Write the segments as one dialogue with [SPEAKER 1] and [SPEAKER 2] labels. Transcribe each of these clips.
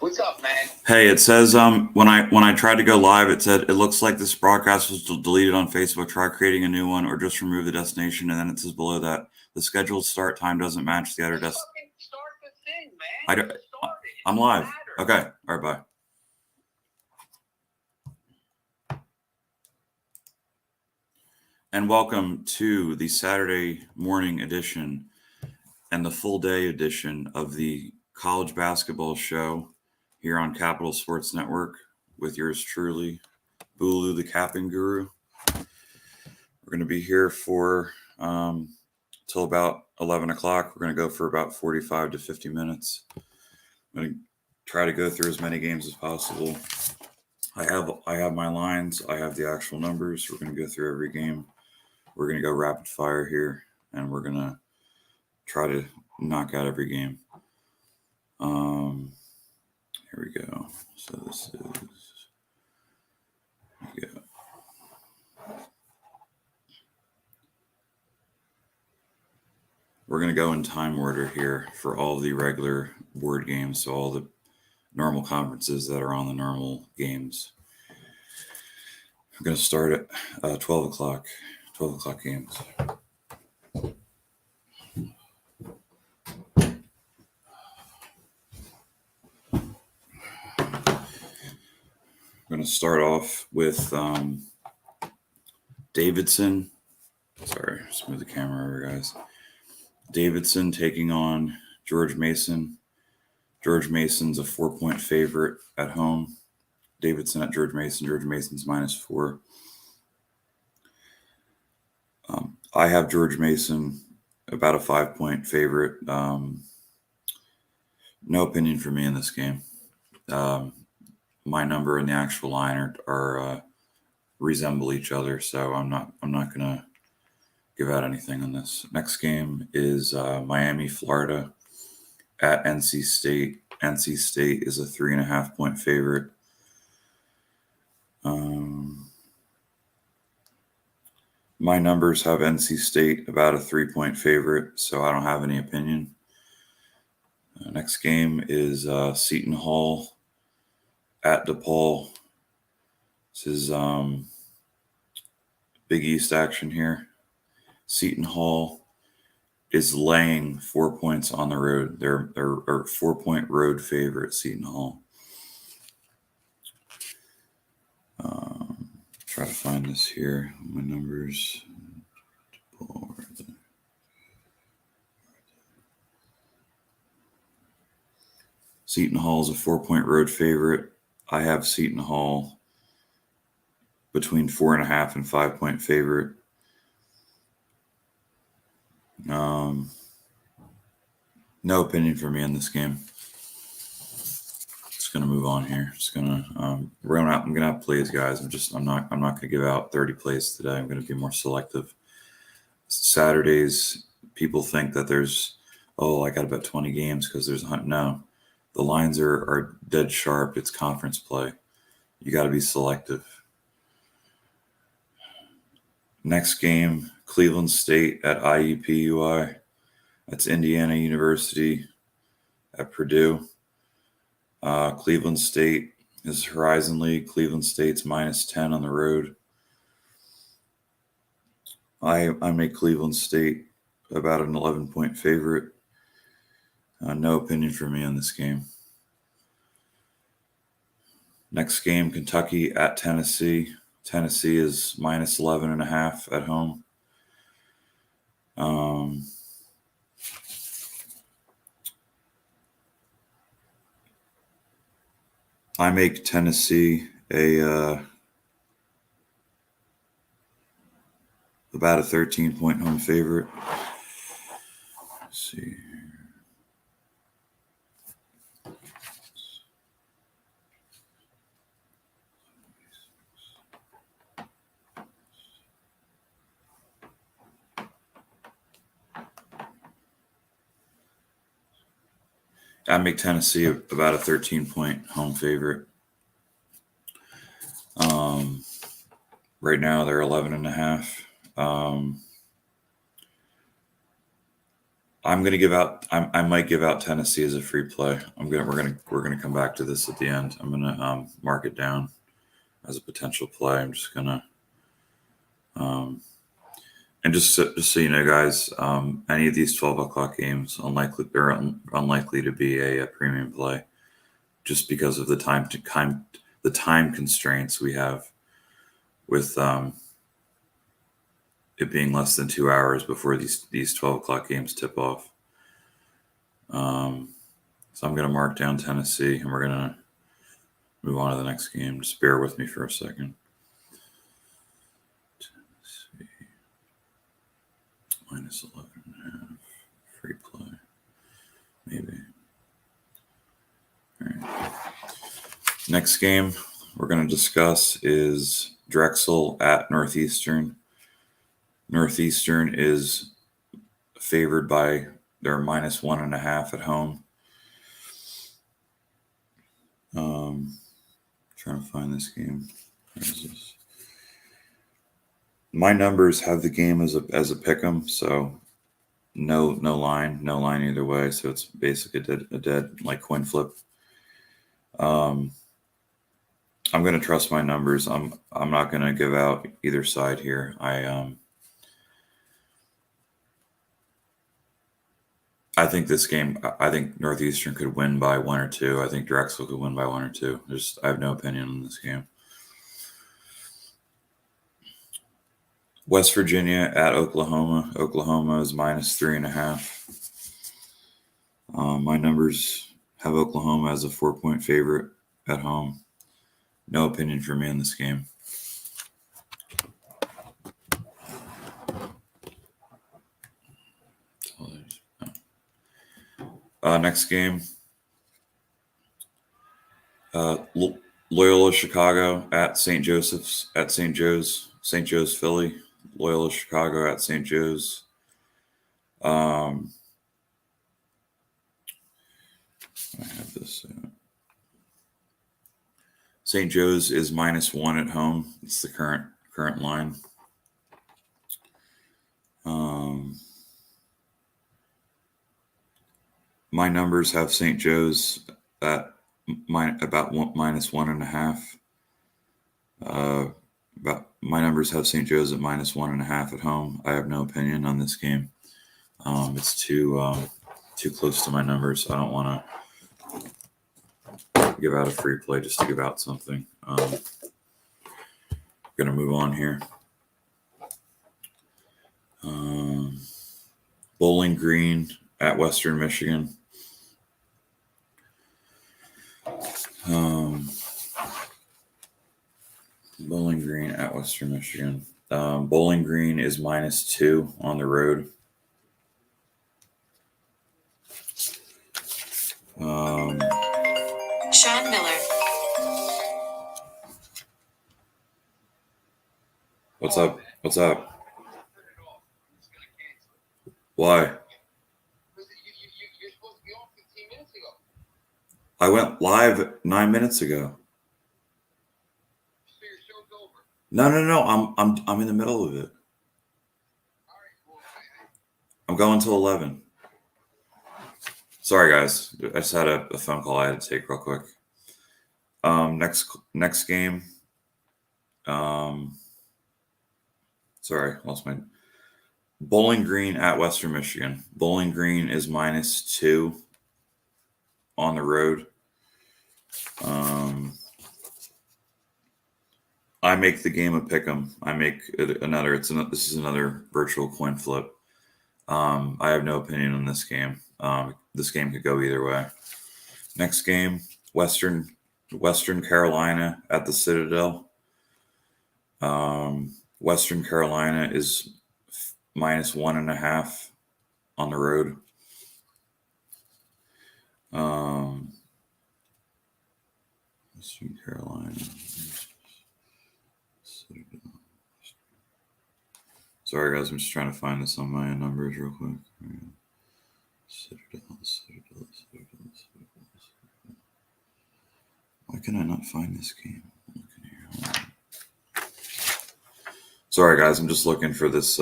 [SPEAKER 1] What's up, man?
[SPEAKER 2] Hey, it says when I tried to go live, it said it looks like this broadcast was deleted on Facebook. Try creating a new one or just remove the destination, and then it says below that the scheduled start time doesn't match the other
[SPEAKER 1] Just
[SPEAKER 2] destination.
[SPEAKER 1] fucking start the thing, man.
[SPEAKER 2] I don't.
[SPEAKER 1] Just start it.
[SPEAKER 2] I'm
[SPEAKER 1] It
[SPEAKER 2] live.
[SPEAKER 1] doesn't matter.
[SPEAKER 2] Okay. All right. Bye. And welcome to the Saturday morning edition and the full day edition of the college basketball show here on Capital Sports Network with yours truly, Bulu the Capping Guru. We're going to be here for till about 11 o'clock. We're going to go for about 45 to 50 minutes. I'm going to try to go through as many games as possible. I have my lines. I have the actual numbers. We're going to go through every game. We're going to go rapid fire here, and we're going to try to knock out every game. Here we go. So this is, here we go. We're going to go in time order here for all the regular board games, so all the normal conferences that are on the normal games. I'm going to start at 12 o'clock games. I'm going to start off with Davidson. Sorry, just move the camera over, guys. Davidson taking on George Mason. George Mason's a 4-point favorite at home. Davidson at George Mason. George Mason's -4. I have George Mason about a 5-point favorite. No opinion for me in this game. My number and the actual line are resemble each other, so I'm not gonna give out anything on this. Next game is Miami, Florida at NC State. NC State is a 3.5-point favorite. My numbers have NC State about a 3-point favorite, so I don't have any opinion. Next game is Seton Hall at DePaul. This is Big East action here. Seton Hall is laying 4 points on the road. They're a 4-point road favorite, Seton Hall. Try to find this here. My numbers. Seton Hall is a 4-point road favorite. I have Seton Hall between 4.5 and 5-point favorite. No opinion for me in this game. Just gonna move on here. Just gonna I'm gonna have plays, guys. I'm not gonna give out 30 plays today. I'm gonna be more selective. Saturdays, people think that there's I got about 20 games because there's a hunt. No. The lines are dead sharp. It's conference play. You got to be selective. Next game, Cleveland State at IUPUI. That's Indiana University at Purdue. Cleveland State is Horizon League. Cleveland State's -10 on the road. I make Cleveland State about an 11-point favorite. No opinion for me on this game. Next game, Kentucky at Tennessee. Tennessee is -11.5 at home. I make Tennessee about a 13-point home favorite. Let's see. I make Tennessee about a 13-point home favorite. Right now they're 11.5. I'm gonna give out. I might give out Tennessee as a free play. We're gonna come back to this at the end. I'm gonna mark it down as a potential play. I'm just gonna and just so you know, guys, any of these 12 o'clock games unlikely to be a premium play, just because of the time constraints we have with it being less than 2 hours before these 12 o'clock games tip off. So I'm going to mark down Tennessee, and we're going to move on to the next game. Just bear with me for a second. Tennessee minus 11.5 free play, maybe. All right. Next game we're going to discuss is Drexel at Northeastern. Northeastern is favored by their minus 1.5 at home. Trying to find this game. This? My numbers have the game as a pick'em, so no line either way. So it's basically a dead like coin flip. I'm going to trust my numbers. I'm not going to give out either side here. I think this game, I think Northeastern could win by 1 or 2. I think Drexel could win by 1 or 2. I have no opinion on this game. West Virginia at Oklahoma. Oklahoma is minus 3.5. My numbers have Oklahoma as a 4-point favorite at home. No opinion for me in this game. Next game, Loyola Chicago at St. Joe's, Philly. Loyola Chicago at St. Joe's. I have this. St. Joe's is minus 1 at home. It's the current line. My numbers have St. Joe's at about minus 1.5. My numbers have St. Joe's at minus 1.5 at home. I have no opinion on this game. It's too close to my numbers. I don't want to give out a free play just to give out something. Gonna move on here. Bowling Green at Western Michigan. Bowling Green at Western Michigan. Bowling Green is minus 2 on the road.
[SPEAKER 1] Sean Miller.
[SPEAKER 2] What's up? What's up? Why?
[SPEAKER 3] You're supposed to be on 15 minutes ago.
[SPEAKER 2] I went live 9 minutes ago.
[SPEAKER 3] So your show's over.
[SPEAKER 2] No. I'm in the middle of it.
[SPEAKER 3] All right. Well,
[SPEAKER 2] I'm going till 11. Sorry, guys. I just had a phone call I had to take real quick. Next game. Sorry, lost my. Bowling Green at Western Michigan. Bowling Green is minus 2 on the road. I make the game a pick'em. I make another. This is another virtual coin flip. I have no opinion on this game. This game could go either way. Next game, Western Carolina at the Citadel. Western Carolina is minus 1.5 on the road. Western Carolina. Sorry, guys. I'm just trying to find this on my numbers real quick. Citadel. Why can I not find this game? Sorry, guys. I'm just looking for this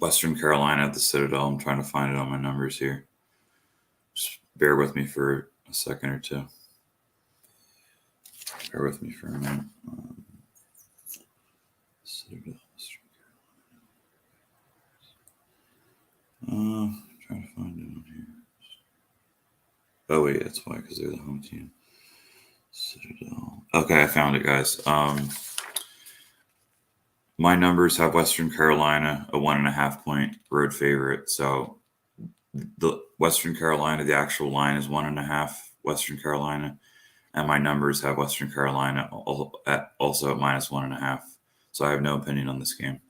[SPEAKER 2] Western Carolina at the Citadel. I'm trying to find it on my numbers here. Just bear with me for a second or two. Bear with me for a minute. Citadel, Western Carolina. Trying to find it on here. Oh wait, that's why, because they're the home team. Citadel. Okay, I found it, guys. My numbers have Western Carolina a 1.5 point road favorite. So the Western Carolina, the actual line is 1.5 Western Carolina, and my numbers have Western Carolina also at -1.5. So I have no opinion on this game.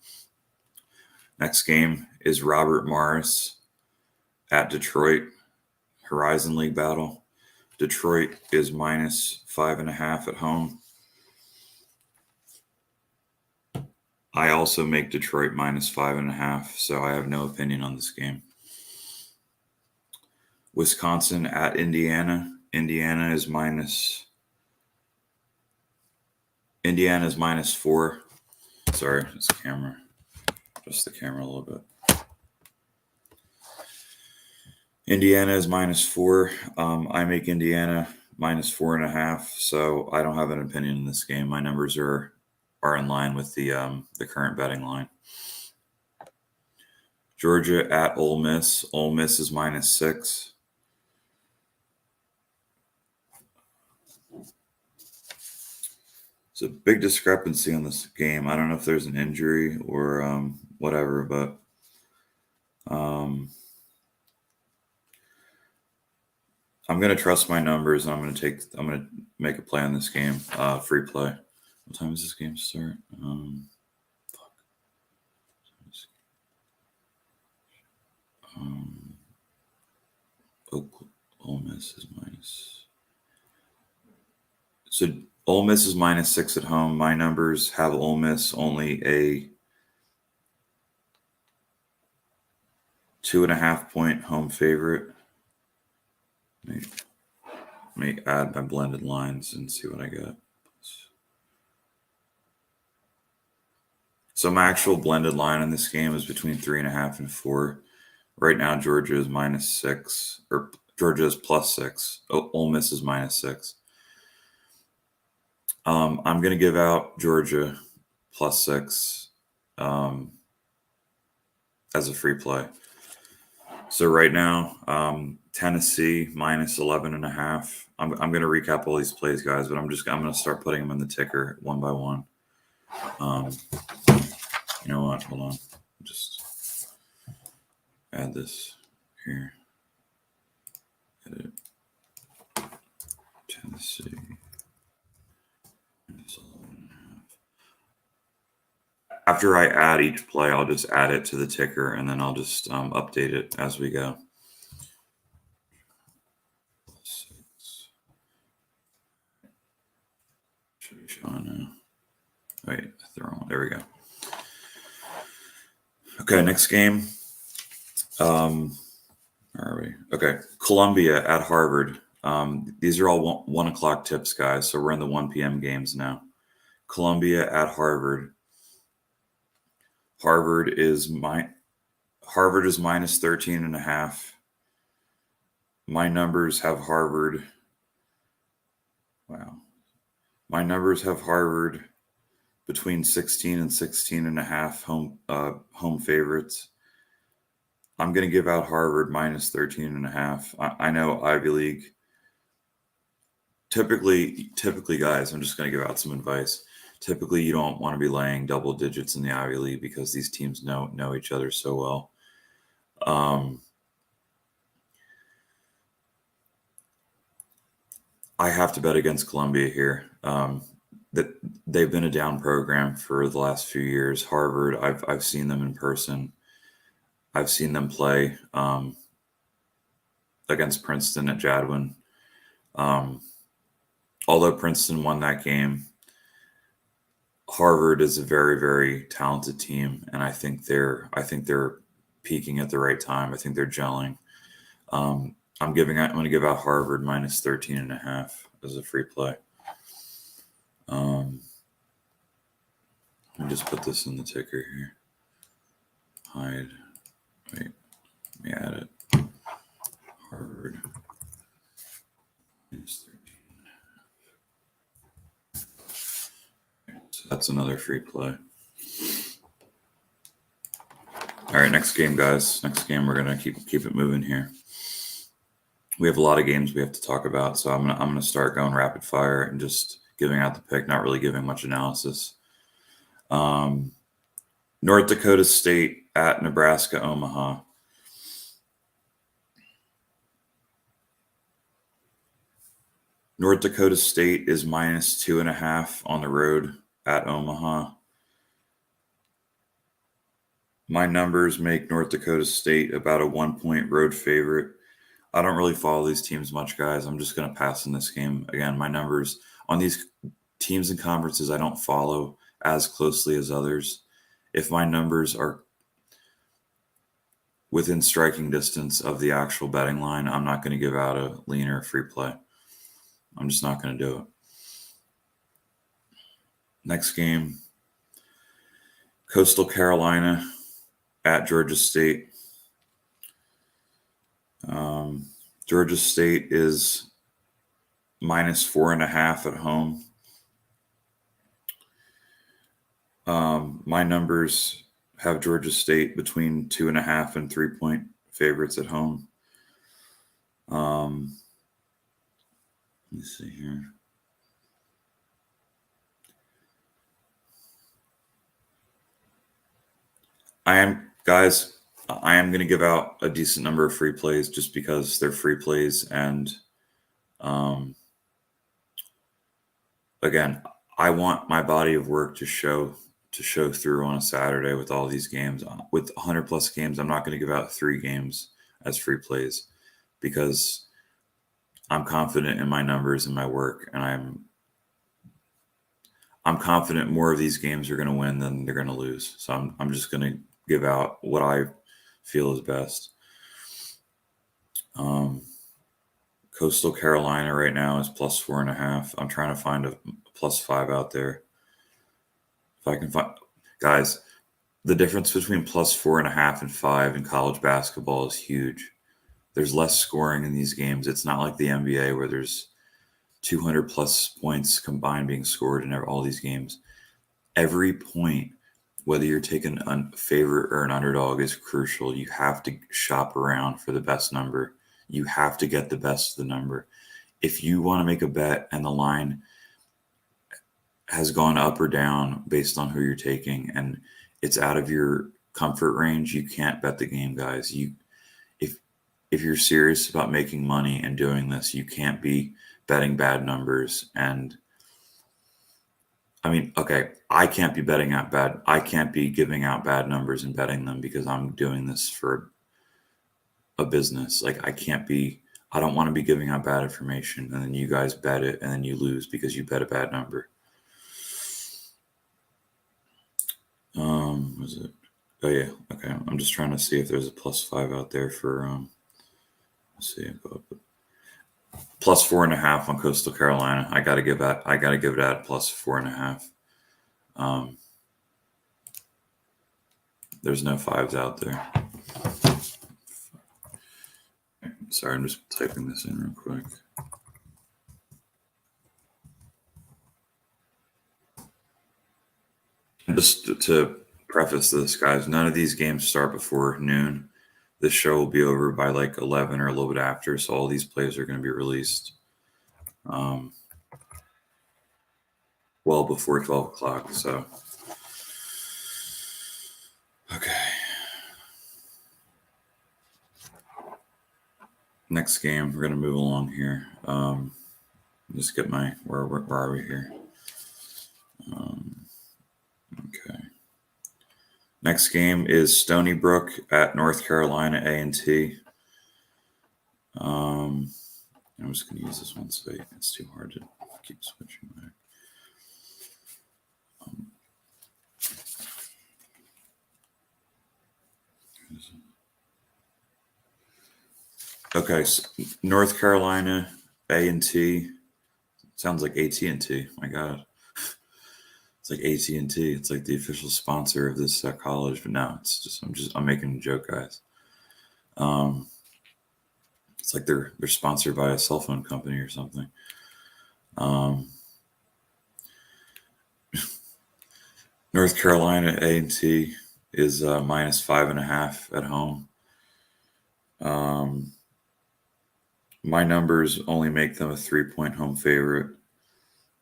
[SPEAKER 2] Next game is Robert Morris at Detroit, Horizon League battle. Detroit is -5.5 at home. I also make Detroit -5.5, so I have no opinion on this game. Wisconsin at Indiana. Indiana is -4. Sorry, it's camera. Just the camera a little bit. Indiana is -4. I make Indiana -4.5, so I don't have an opinion in this game. My numbers are in line with the current betting line. Georgia at Ole Miss. Ole Miss is -6. It's a big discrepancy on this game. I don't know if there's an injury or whatever, but I'm going to trust my numbers, and I'm going to make a play on this game. Free play. What time does this game start? Ole Miss is minus. So Ole Miss is -6 at home. My numbers have Ole Miss only a 2.5 point home favorite. Let me add my blended lines and see what I got. So my actual blended line in this game is between 3.5 and 4. Right now, Georgia is -6, or Georgia is +6. Ole Miss is -6. I'm going to give out Georgia +6 as a free play. So right now, Tennessee -11.5. I'm going to recap all these plays, guys, but I'm going to start putting them in the ticker one by one. You know what? Hold on. Just add this here. Edit. Tennessee. After I add each play, I'll just add it to the ticker, and then I'll just update it as we go. Should be showing now. Wait, there we go. Okay, next game. Where are we? Okay, Columbia at Harvard. These are all 1 o'clock tips, guys. So we're in the 1 p.m. games now. Columbia at Harvard. Harvard is -13.5. My numbers have Harvard. Wow. My numbers have Harvard between 16 and 16.5 home favorites. I'm going to give out Harvard -13.5. I know Ivy League. Typically, guys, I'm just going to give out some advice. Typically, you don't want to be laying double digits in the Ivy League because these teams know each other so well. I have to bet against Columbia here. That they've been a down program for the last few years. Harvard, I've seen them in person. I've seen them play against Princeton at Jadwin. Although Princeton won that game, Harvard is a very, very talented team, and I think they're peaking at the right time. I think they're gelling. I'm going to give out Harvard -13.5 as a free play. Let me just put this in the ticker here. Hide. Wait, let me add it. Harvard. Minus 13. So that's another free play. All right, next game, guys. Next game, we're gonna keep it moving here. We have a lot of games we have to talk about, so I'm gonna start going rapid fire and just giving out the pick, not really giving much analysis. North Dakota State at Nebraska Omaha. North Dakota State is minus 2.5 on the road at Omaha. My numbers make North Dakota State about a 1-point road favorite. I don't really follow these teams much, guys. I'm just going to pass in this game. Again, my numbers on these teams and conferences I don't follow as closely as others. If my numbers are within striking distance of the actual betting line, I'm not going to give out a lean or a free play. I'm just not going to do it. Next game, Coastal Carolina at Georgia State. Georgia State is minus 4.5 at home. My numbers have Georgia State between 2.5 and 3-point favorites at home. Let me see here. I am going to give out a decent number of free plays just because they're free plays. And again, I want my body of work to show through on a Saturday with all these games. With 100 plus games, I'm not going to give out 3 games as free plays because I'm confident in my numbers and my work, and I'm confident more of these games are going to win than they're going to lose. So I'm just going to give out what I feel is best. Coastal Carolina right now is plus 4.5. I'm trying to find a plus 5 out there. If I can find, guys, the difference between plus 4.5 and 5 in college basketball is huge. There's less scoring in these games. It's not like the NBA where there's 200 plus points combined being scored in all these games. Every point, whether you're taking a favorite or an underdog, is crucial. You have to shop around for the best number. You have to get the best of the number. If you want to make a bet and the line has gone up or down based on who you're taking and it's out of your comfort range, you can't bet the game, guys. If you're serious about making money and doing this, you can't be betting bad numbers. And I mean, okay, I can't be giving out bad numbers and betting them because I'm doing this for a business. Like I don't want to be giving out bad information and then you guys bet it and then you lose because you bet a bad number. Was it? Oh yeah. Okay. I'm just trying to see if there's a plus 5 out there for, let's see, plus 4.5 on Coastal Carolina. I got to give it at plus 4.5. There's no 5s out there. Sorry, I'm just typing this in real quick. And just to preface this, guys, none of these games start before noon. This show will be over by like 11 or a little bit after, so all these plays are going to be released well before 12 o'clock. So, okay. Next game, we're going to move along here. Just get my where are we here? Okay. Next game is Stony Brook at North Carolina A&T. I'm just going to use this one site. It's too hard to keep switching back. Okay, so North Carolina A&T sounds like AT&T. My God. It's like AT&T. It's like the official sponsor of this college, but now it's just I'm making a joke, guys. It's like they're sponsored by a cell phone company or something. North Carolina A&T is minus 5.5 at home. My numbers only make them a 3-point home favorite,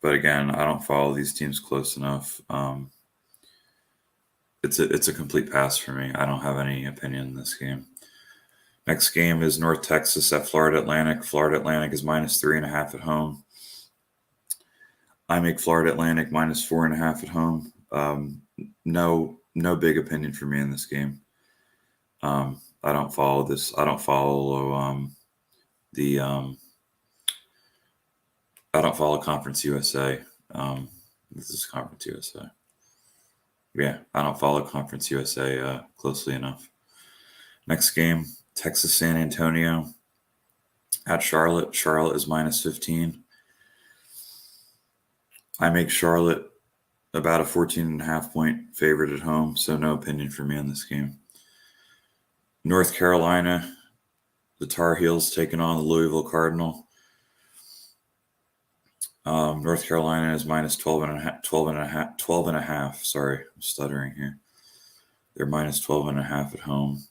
[SPEAKER 2] but again, I don't follow these teams close enough. It's a complete pass for me. I don't have any opinion in this game. Next game is North Texas at Florida Atlantic. Florida Atlantic is minus 3.5 at home. I make Florida Atlantic minus 4.5 at home. No big opinion for me in this game. I don't follow this. I don't follow I don't follow Conference USA. This is Conference USA. Yeah, I don't follow Conference USA closely enough. Next game, Texas San Antonio at Charlotte. Charlotte is minus 15. I make Charlotte about a 14.5 point favorite at home, so no opinion for me on this game. North Carolina, the Tar Heels taking on the Louisville Cardinal. North Carolina is minus 12 and a half. Sorry, I'm stuttering here. They're minus 12.5 at home.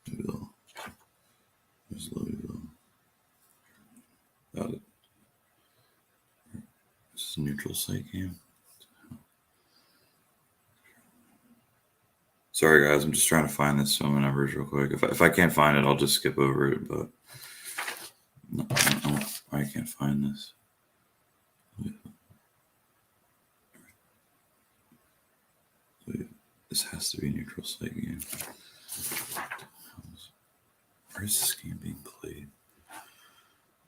[SPEAKER 2] Louisville. There's Louisville. This is a neutral site game. Sorry, guys. I'm just trying to find this some numbers real quick. If I can't find it, I'll just skip over it. But no, I can't find this. This has to be a neutral site game. Where is this game being played?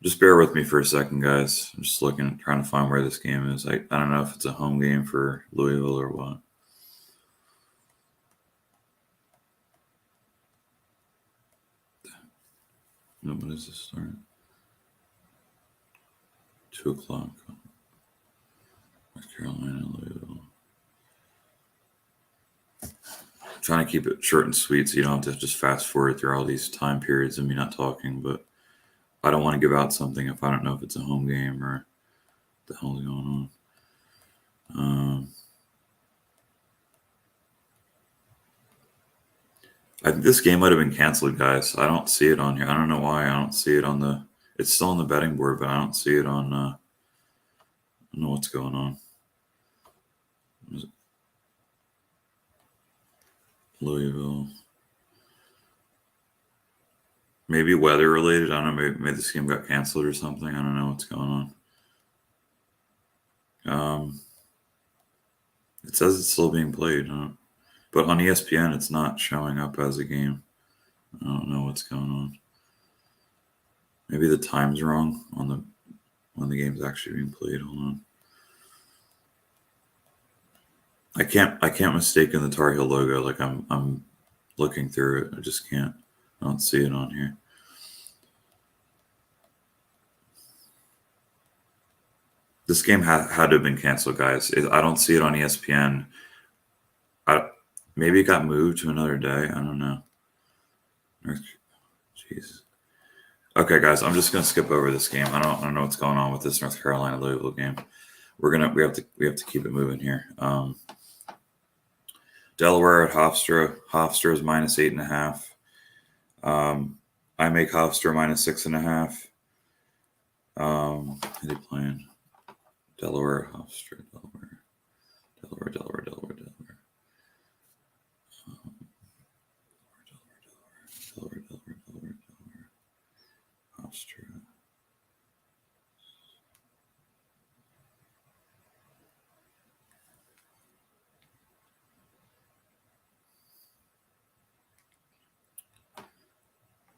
[SPEAKER 2] Just bear with me for a second, guys. I'm just looking, trying to find where this game is. I don't know if it's a home game for Louisville or what. No, when does this start? 2 o'clock. North Carolina, Louisville. I'm trying to keep it short and sweet so you don't have to just fast forward through all these time periods of me not talking, but I don't want to give out something if I don't know if it's a home game or what the hell's going on. I think this game might have been canceled, guys. I don't see it on here. I don't know why. I don't see it on the. It's still on the betting board, but I don't see it on. I don't know what's going on. Louisville. Maybe weather related. I don't know. Maybe this game got canceled or something. I don't know what's going on. It says it's still being played, but on ESPN it's not showing up as a game. I don't know what's going on. Maybe the time's wrong on when the game's actually being played. Hold on. I can't mistake in the Tar Heel logo. Like I'm looking through it. I just can't. I don't see it on here. This game had to have been canceled, guys. I don't see it on ESPN. Maybe it got moved to another day. I don't know. Jeez. Okay, guys, I'm just gonna skip over this game. I don't know what's going on with this North Carolina Louisville game. We have to keep it moving here. Delaware at Hofstra. Hofstra is minus 8.5. I make Hofstra minus 6.5. Who are they playing? Delaware, Hofstra, Delaware. Hofstra.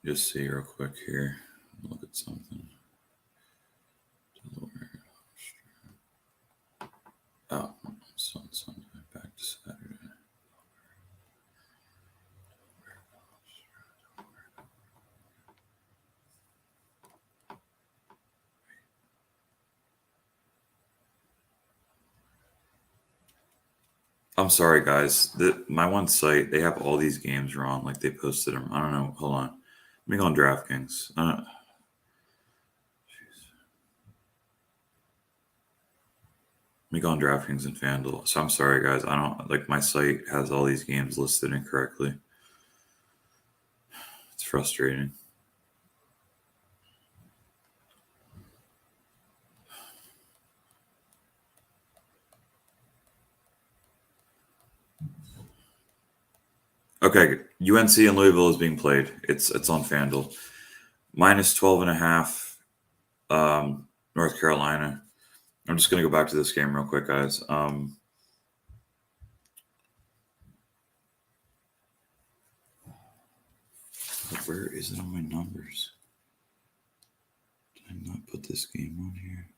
[SPEAKER 2] Just see real quick here. Look at something. Delaware, Hofstra. Oh, it's on Sunday. Back to Saturday. I'm sorry, guys. My one site, they have all these games wrong. Like they posted them. I don't know. Hold on. Let me go on DraftKings. Let me go on DraftKings and FanDuel. So I'm sorry, guys. I don't like my site has all these games listed incorrectly. It's frustrating. Okay, UNC and Louisville is being played. It's on FanDuel. Minus 12.5. North Carolina. I'm just gonna go back to this game real quick, guys. Where is it on my numbers? Did I not put this game on here?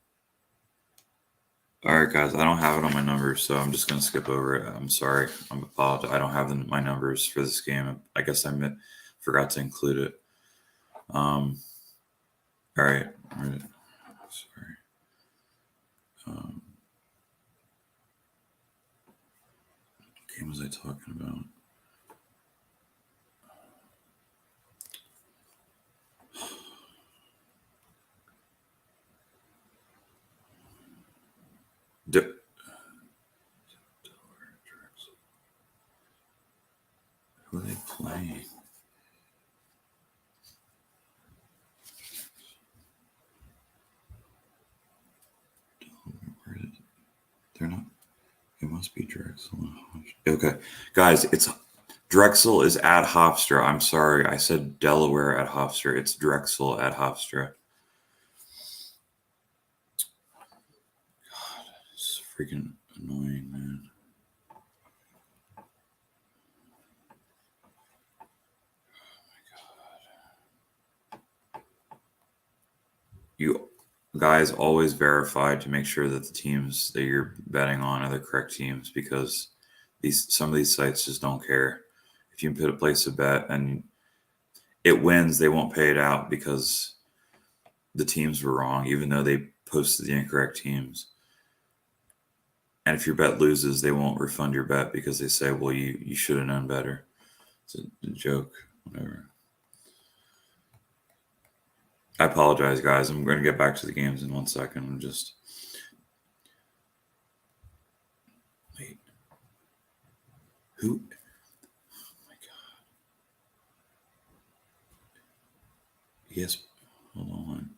[SPEAKER 2] All right, guys, I don't have it on my numbers, so I'm just gonna skip over it. I'm sorry. I'm apologize. I don't have my numbers for this game. I guess forgot to include it. All right. Sorry. What game was I talking about? Who are they playing? They're not. It must be Drexel. Okay, guys, it's Drexel is at Hofstra. I'm sorry, I said Delaware at Hofstra. It's Drexel at Hofstra. God, it's freaking annoying, man. You guys always verify to make sure that the teams that you're betting on are the correct teams, because some of these sites just don't care. If you put a place a bet and it wins, they won't pay it out because the teams were wrong, even though they posted the incorrect teams. And if your bet loses, they won't refund your bet because they say, well, you should have known better. It's a joke, whatever. I apologize, guys. I'm going to get back to the games in 1 second. I'm just wait. Who? Oh my God. Yes. Hold on.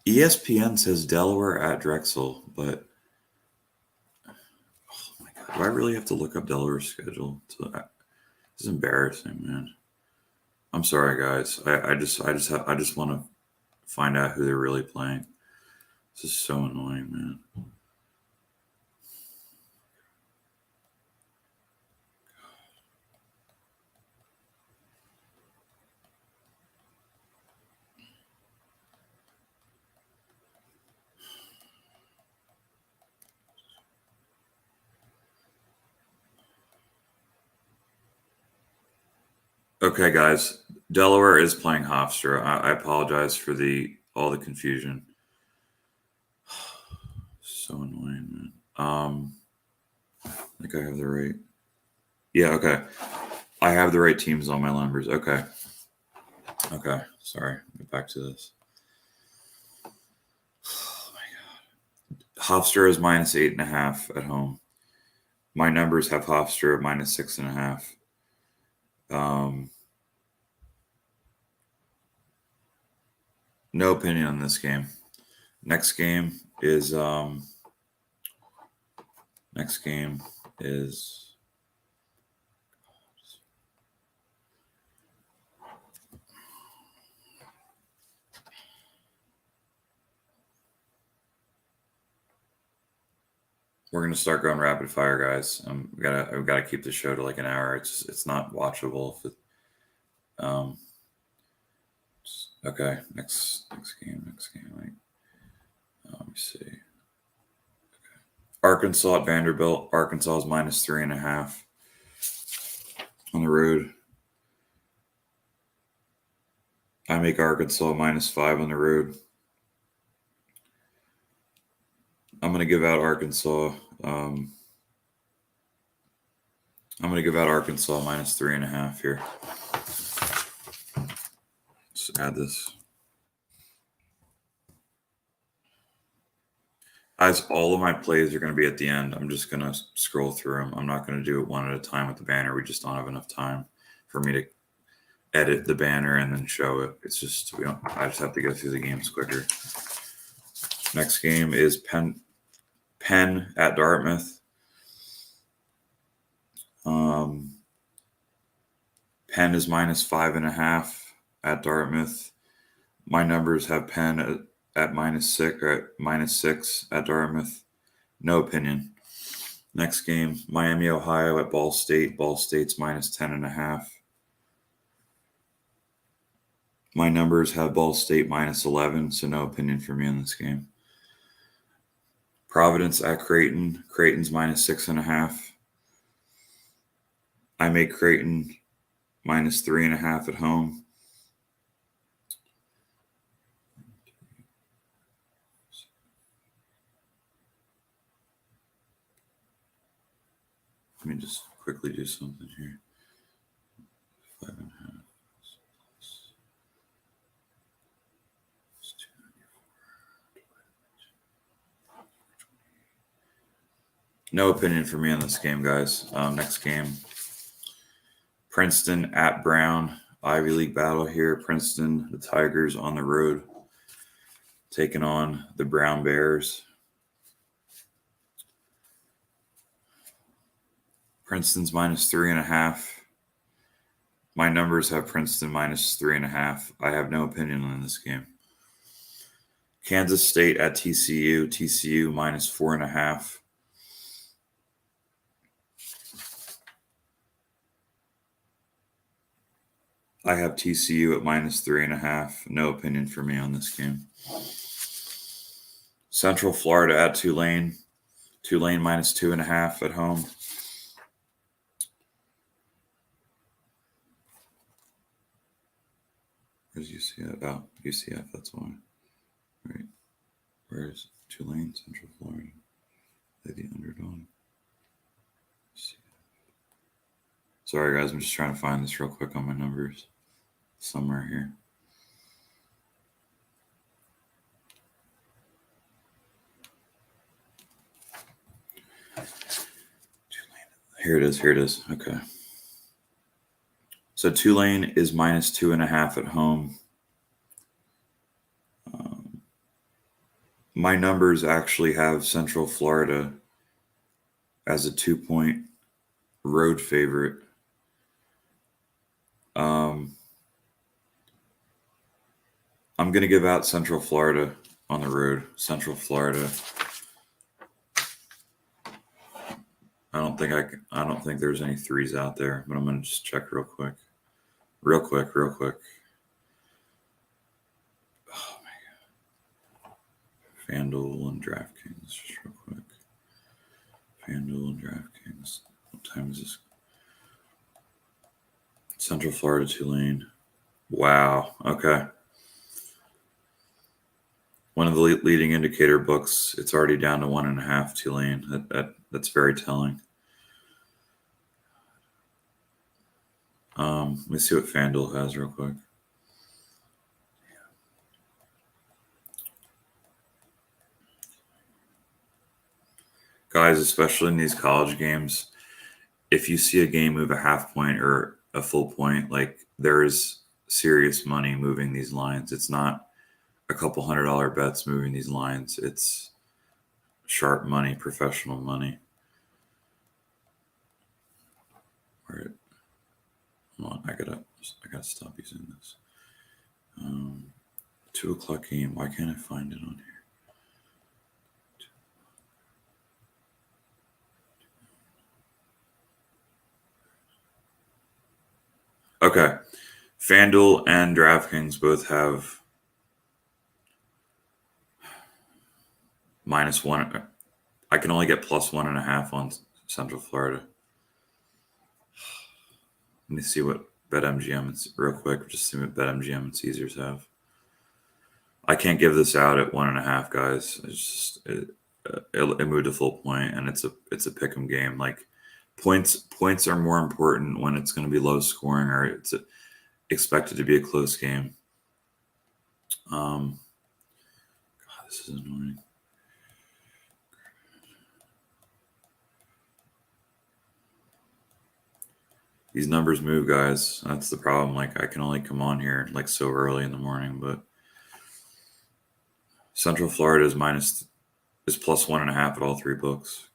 [SPEAKER 2] ESPN says Delaware at Drexel, but oh my God, do I really have to look up Delaware's schedule? This is embarrassing, man. I'm sorry, guys. I just want to find out who they're really playing. This is so annoying, man. Okay, guys. Delaware is playing Hofstra. I apologize for all the confusion. So annoying, man. I think I have the right. Yeah, okay. I have the right teams on my numbers. Okay. Okay. Sorry. Get back to this. Oh my God. Hofstra is minus 8.5 at home. My numbers have Hofstra minus 6.5. No opinion on this game. Next game is we're gonna start going rapid fire, guys. I've gotta keep the show to like an hour. It's not watchable. Okay, next game. Like, let me see. Okay. Arkansas at Vanderbilt. Arkansas is minus 3.5 on the road. I make Arkansas minus 5 on the road. I'm going to give out Arkansas. I'm going to give out Arkansas minus 3.5 here. Let's add this. Guys, all of my plays are going to be at the end. I'm just going to scroll through them. I'm not going to do it one at a time with the banner. We just don't have enough time for me to edit the banner and then show it. It's just, I just have to go through the games quicker. Next game is Penn at Dartmouth. Penn is minus 5.5 at Dartmouth. My numbers have Penn at -6 or at -6 at Dartmouth. No opinion. Next game, Miami, Ohio at Ball State. Ball State's minus 10.5. My numbers have Ball State minus 11, so no opinion for me in this game. Providence at Creighton. Creighton's minus 6.5. I make Creighton minus 3.5 at home. Let me just quickly do something here. 5.5. No opinion for me on this game, guys. Next game, Princeton at Brown. Ivy League battle here. Princeton, the Tigers on the road, taking on the Brown Bears. Princeton's minus 3.5. My numbers have Princeton minus 3.5. I have no opinion on this game. Kansas State at TCU. TCU minus 4.5. I have TCU at minus 3.5. No opinion for me on this game. Central Florida at Tulane. Tulane minus 2.5 at home. Where's UCF? Oh, UCF, that's why. Right. Where's Tulane, Central Florida? They're the underdog. Sorry, guys. I'm just trying to find this real quick on my numbers. Somewhere here. Here it is. Here it is. Okay. So Tulane is minus 2.5 at home. My numbers actually have Central Florida as a 2-point road favorite. I'm going to give out Central Florida on the road. Central Florida. I don't think there's any threes out there, but I'm going to just check real quick. Real quick. Oh my God. FanDuel and DraftKings, just real quick. FanDuel and DraftKings. What time is this? Central Florida, Tulane. Wow. Okay. One of the leading indicator books, it's already down to 1.5 Tulane. That's very telling. Let me see what FanDuel has real quick. Guys, especially in these college games, if you see a game move a half point or a full point, like there is serious money moving these lines. It's not a couple $100 bets moving these lines. It's sharp money, professional money. All right. Hold on, I gotta stop using this. 2 o'clock game. Why can't I find it on here? Okay. FanDuel and DraftKings both have -1. I can only get +1.5 on Central Florida. Let me see what BetMGM real quick. Just see what BetMGM and Caesars have. I can't give this out at 1.5, guys. it moved to full point, and it's a pick'em game. Like points are more important when it's going to be low scoring or it's expected to be a close game. God, this is annoying. These numbers move, guys. That's the problem. Like, I can only come on here like so early in the morning, but Central Florida is plus 1.5 at all 3 books.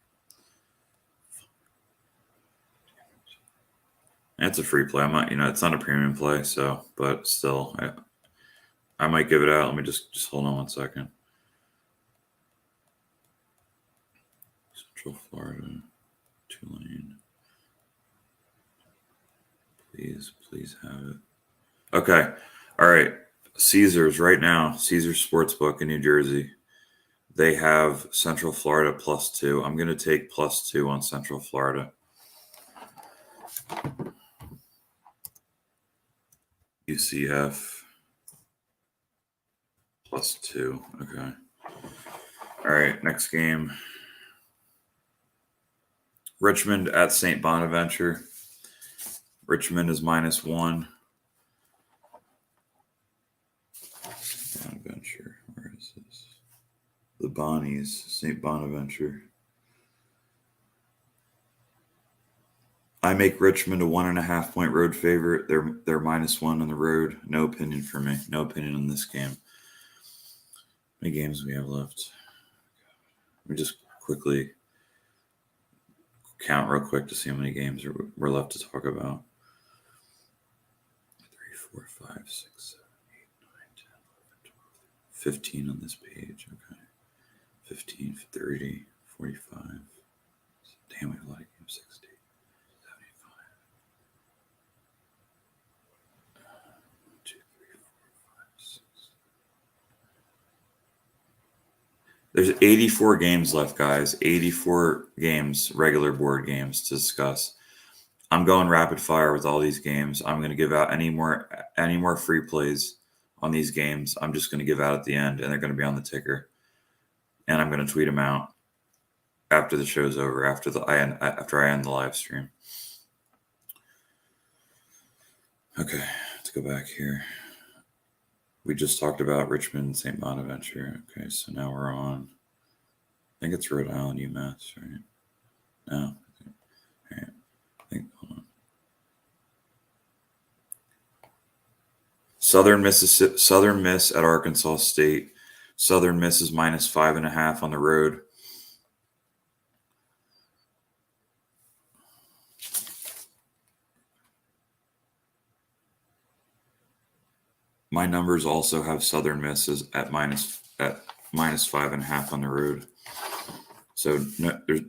[SPEAKER 2] And it's a free play. I'm not, it's not a premium play, so, but still, I might give it out. Let me just hold on 1 second. Central Florida, Tulane. Please have it. Okay. All right. Caesars right now, Caesars Sportsbook in New Jersey. They have Central Florida +2. I'm going to take +2 on Central Florida. UCF +2. Okay. All right. Next game. Richmond at St. Bonaventure. Richmond is -1. Bonaventure. Where is this? The Bonnies, St. Bonaventure. I make Richmond a 1.5 point road favorite. They're -1 on the road. No opinion for me. No opinion on this game. How many games we have left? Let me just quickly count real quick to see how many games we're left to talk about. 3, 4, 5, 6, 7, 8, 9, 10, 11, 12, 15 on this page. Okay. 15, 30, 45. Damn, we have a lot of games. 60, 75. 1, 2, 3, 4, 5, 6. There's 84 games left, guys. 84 games, regular board games to discuss. I'm going rapid fire with all these games. I'm going to give out any more free plays on these games. I'm just going to give out at the end, and they're going to be on the ticker. And I'm going to tweet them out after the show's over, after I end the live stream. Okay, let's go back here. We just talked about Richmond and St. Bonaventure. Okay, so now we're on, I think it's Rhode Island, UMass, right? No. All right. Hold on. Southern Miss at Arkansas State. Southern Miss is -5.5 on the road. My numbers also have Southern Miss at -5.5 on the road. So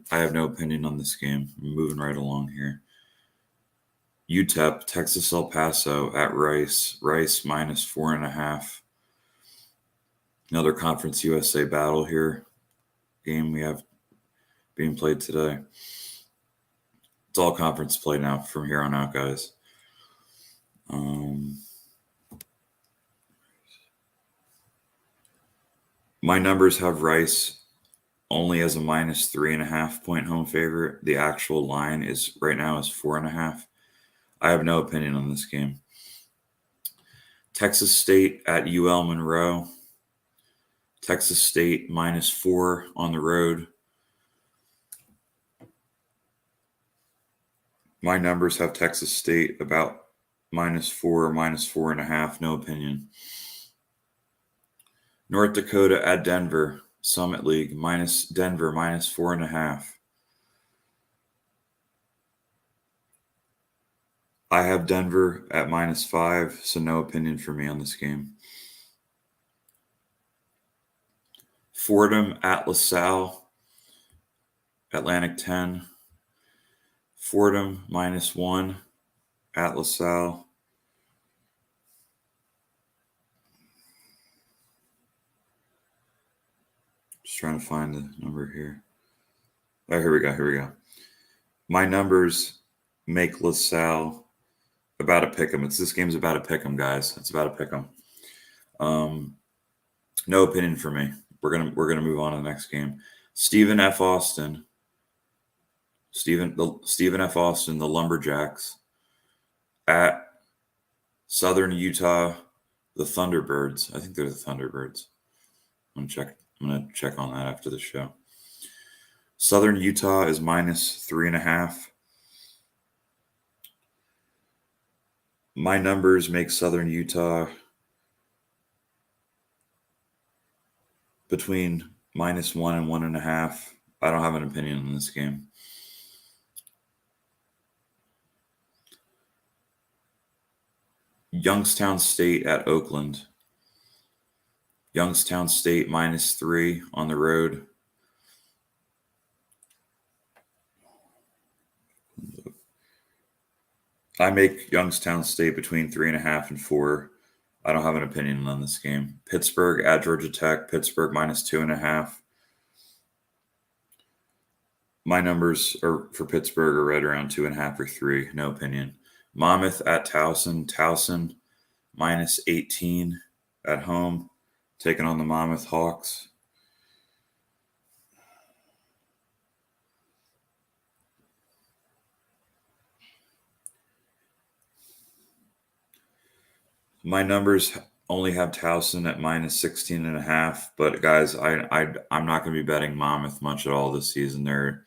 [SPEAKER 2] I have no opinion on this game. I'm moving right along here. UTEP, Texas El Paso at Rice. Rice -4.5. Another Conference USA battle here. Game we have being played today. It's all conference play now from here on out, guys. My numbers have Rice only as a -3.5 point home favorite. The actual line is right now is 4.5. I have no opinion on this game. Texas State at UL Monroe. Texas State -4 on the road. My numbers have Texas State about -4, -4.5. No opinion. North Dakota at Denver. Summit League Denver -4.5. I have Denver at -5, so no opinion for me on this game. Fordham at LaSalle. Atlantic 10. Fordham -1 at LaSalle. Just trying to find the number here. Oh, here we go. My numbers make LaSalle about a pick'em. This game's about a pick'em, guys. It's about a pick'em. No opinion for me. We're gonna move on to the next game. Stephen F. Austin. Stephen F. Austin, the Lumberjacks. At Southern Utah, the Thunderbirds. I think they're the Thunderbirds. I'm gonna check on that after the show. Southern Utah is -3.5. My numbers make Southern Utah between -1 and 1.5. I don't have an opinion on this game. Youngstown State at Oakland. Youngstown State -3 on the road. I make Youngstown State between 3.5 and 4. I don't have an opinion on this game. Pittsburgh at Georgia Tech. Pittsburgh -2.5. My numbers are for Pittsburgh are right around 2.5 or 3. No opinion. Monmouth at Towson. Towson -18 at home, taking on the Monmouth Hawks. My numbers only have Towson at -16.5, but guys, I'm not going to be betting Monmouth much at all this season. They're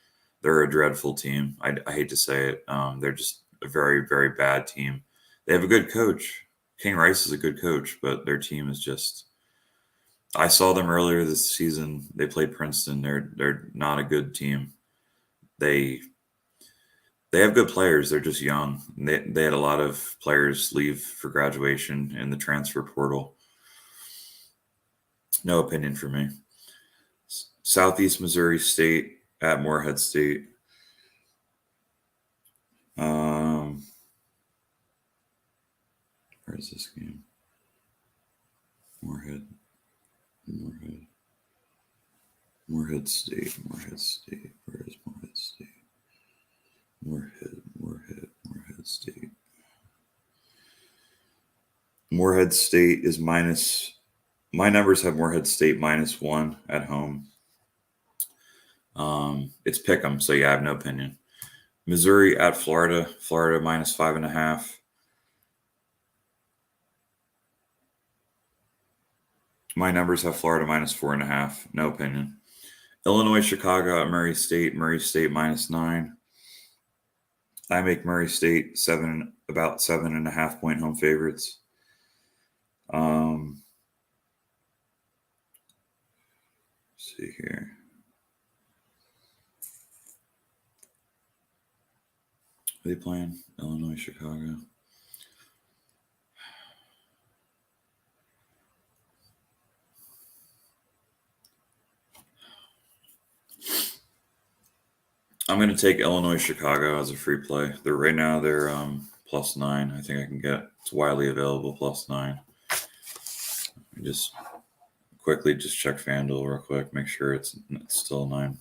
[SPEAKER 2] a dreadful team. I hate to say it. They're just a very, very bad team. They have a good coach. King Rice is a good coach, but their team is just. I saw them earlier this season. They played Princeton. They're not a good team. They have good players. They're just young. They had a lot of players leave for graduation in the transfer portal. No opinion for me. Southeast Missouri State at Morehead State. Where is this game? Morehead State. Where is Morehead State? Morehead State. Morehead State is minus. My numbers have Morehead State -1 at home. It's pick'em, so yeah, I have no opinion. Missouri at Florida. Florida -5.5. My numbers have Florida -4.5. No opinion. Illinois Chicago at Murray State. Murray State -9. I make Murray State about 7.5 point home favorites. Let's see here. Are they playing Illinois Chicago? I'm going to take Illinois Chicago as a free play. They're +9. I think I can get. It's widely available +9. Just quickly check FanDuel real quick. Make sure it's still 9.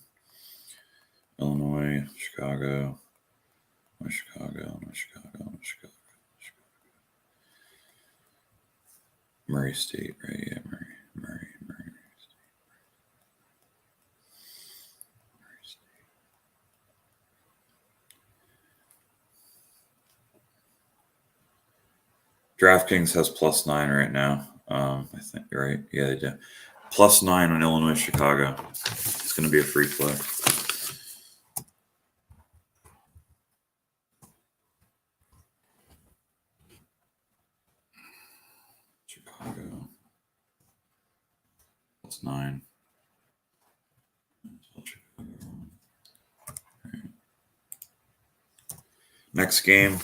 [SPEAKER 2] Illinois Chicago. Murray State, right? Yeah, Murray State. DraftKings has +9 right now. I think, right? Yeah, they do. +9 on Illinois Chicago. It's going to be a free play. Chicago. +9. Right. Next game.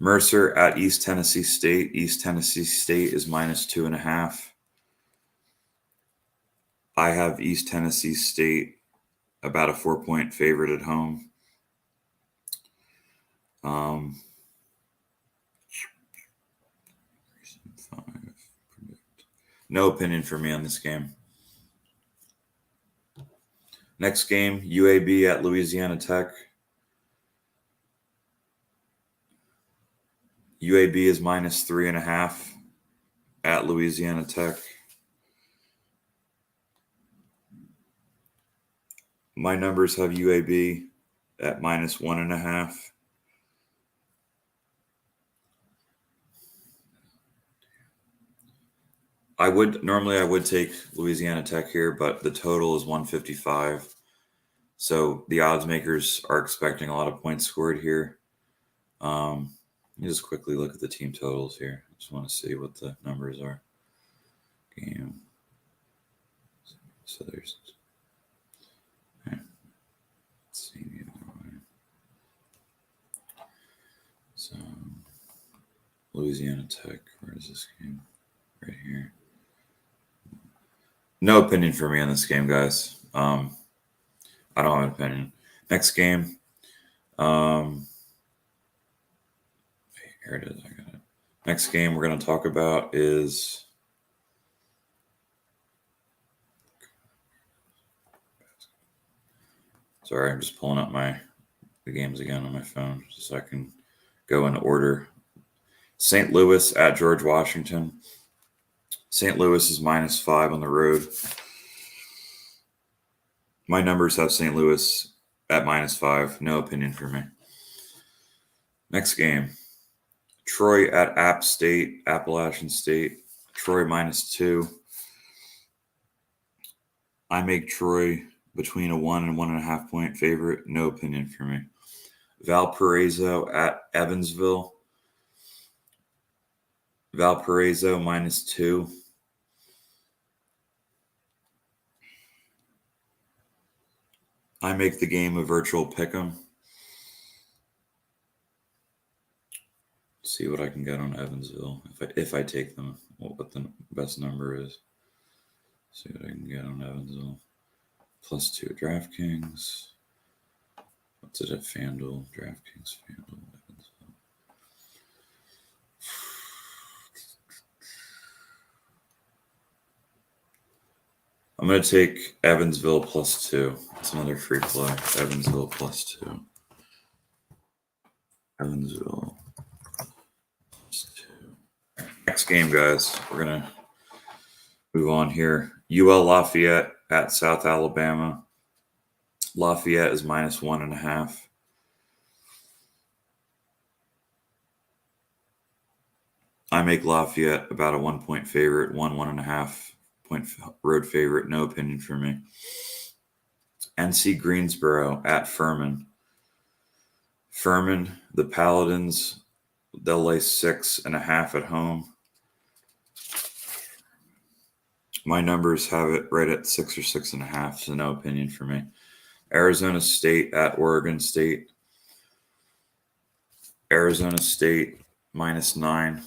[SPEAKER 2] Mercer at East Tennessee State. East Tennessee State is -2.5. I have East Tennessee State about a 4-point favorite at home. No opinion for me on this game. Next game, UAB at Louisiana Tech. UAB is -3.5. at Louisiana Tech. My numbers have UAB at -1.5. I would take Louisiana Tech here, but the total is 155. So the odds makers are expecting a lot of points scored here. Let me just quickly look at the team totals here. I just want to see what the numbers are. Game. So there's. Okay. Let's see the other way. So Louisiana Tech. Where is this game? Right here. No opinion for me on this game, guys. I don't have an opinion. Next game. Here it is. I got it. Next game we're going to talk about is. Sorry, I'm just pulling up the games again on my phone so I can go in order. St. Louis at George Washington. St. Louis is -5 on the road. My numbers have St. Louis at -5. No opinion for me. Next game. Troy at App State, Appalachian State. Troy -2. I make Troy between a 1 and 1.5 point favorite. No opinion for me. Valparaiso at Evansville. Valparaiso -2. I make the game a virtual pick'em. See what I can get on Evansville if I take them. What the best number is. See what I can get on Evansville. +2 DraftKings. What's it at FanDuel? DraftKings, FanDuel, Evansville. I'm going to take Evansville +2. It's another free play. Evansville +2. Evansville +2. Next game, guys. We're going to move on here. UL Lafayette at South Alabama. Lafayette is -1.5. I make Lafayette about a 1 point favorite, 1.5 point road favorite. No opinion for me. NC Greensboro at Furman. Furman, the Paladins, they'll lay 6.5 at home. My numbers have it right at 6 or 6.5, so no opinion for me. Arizona State at Oregon State. Arizona State -9.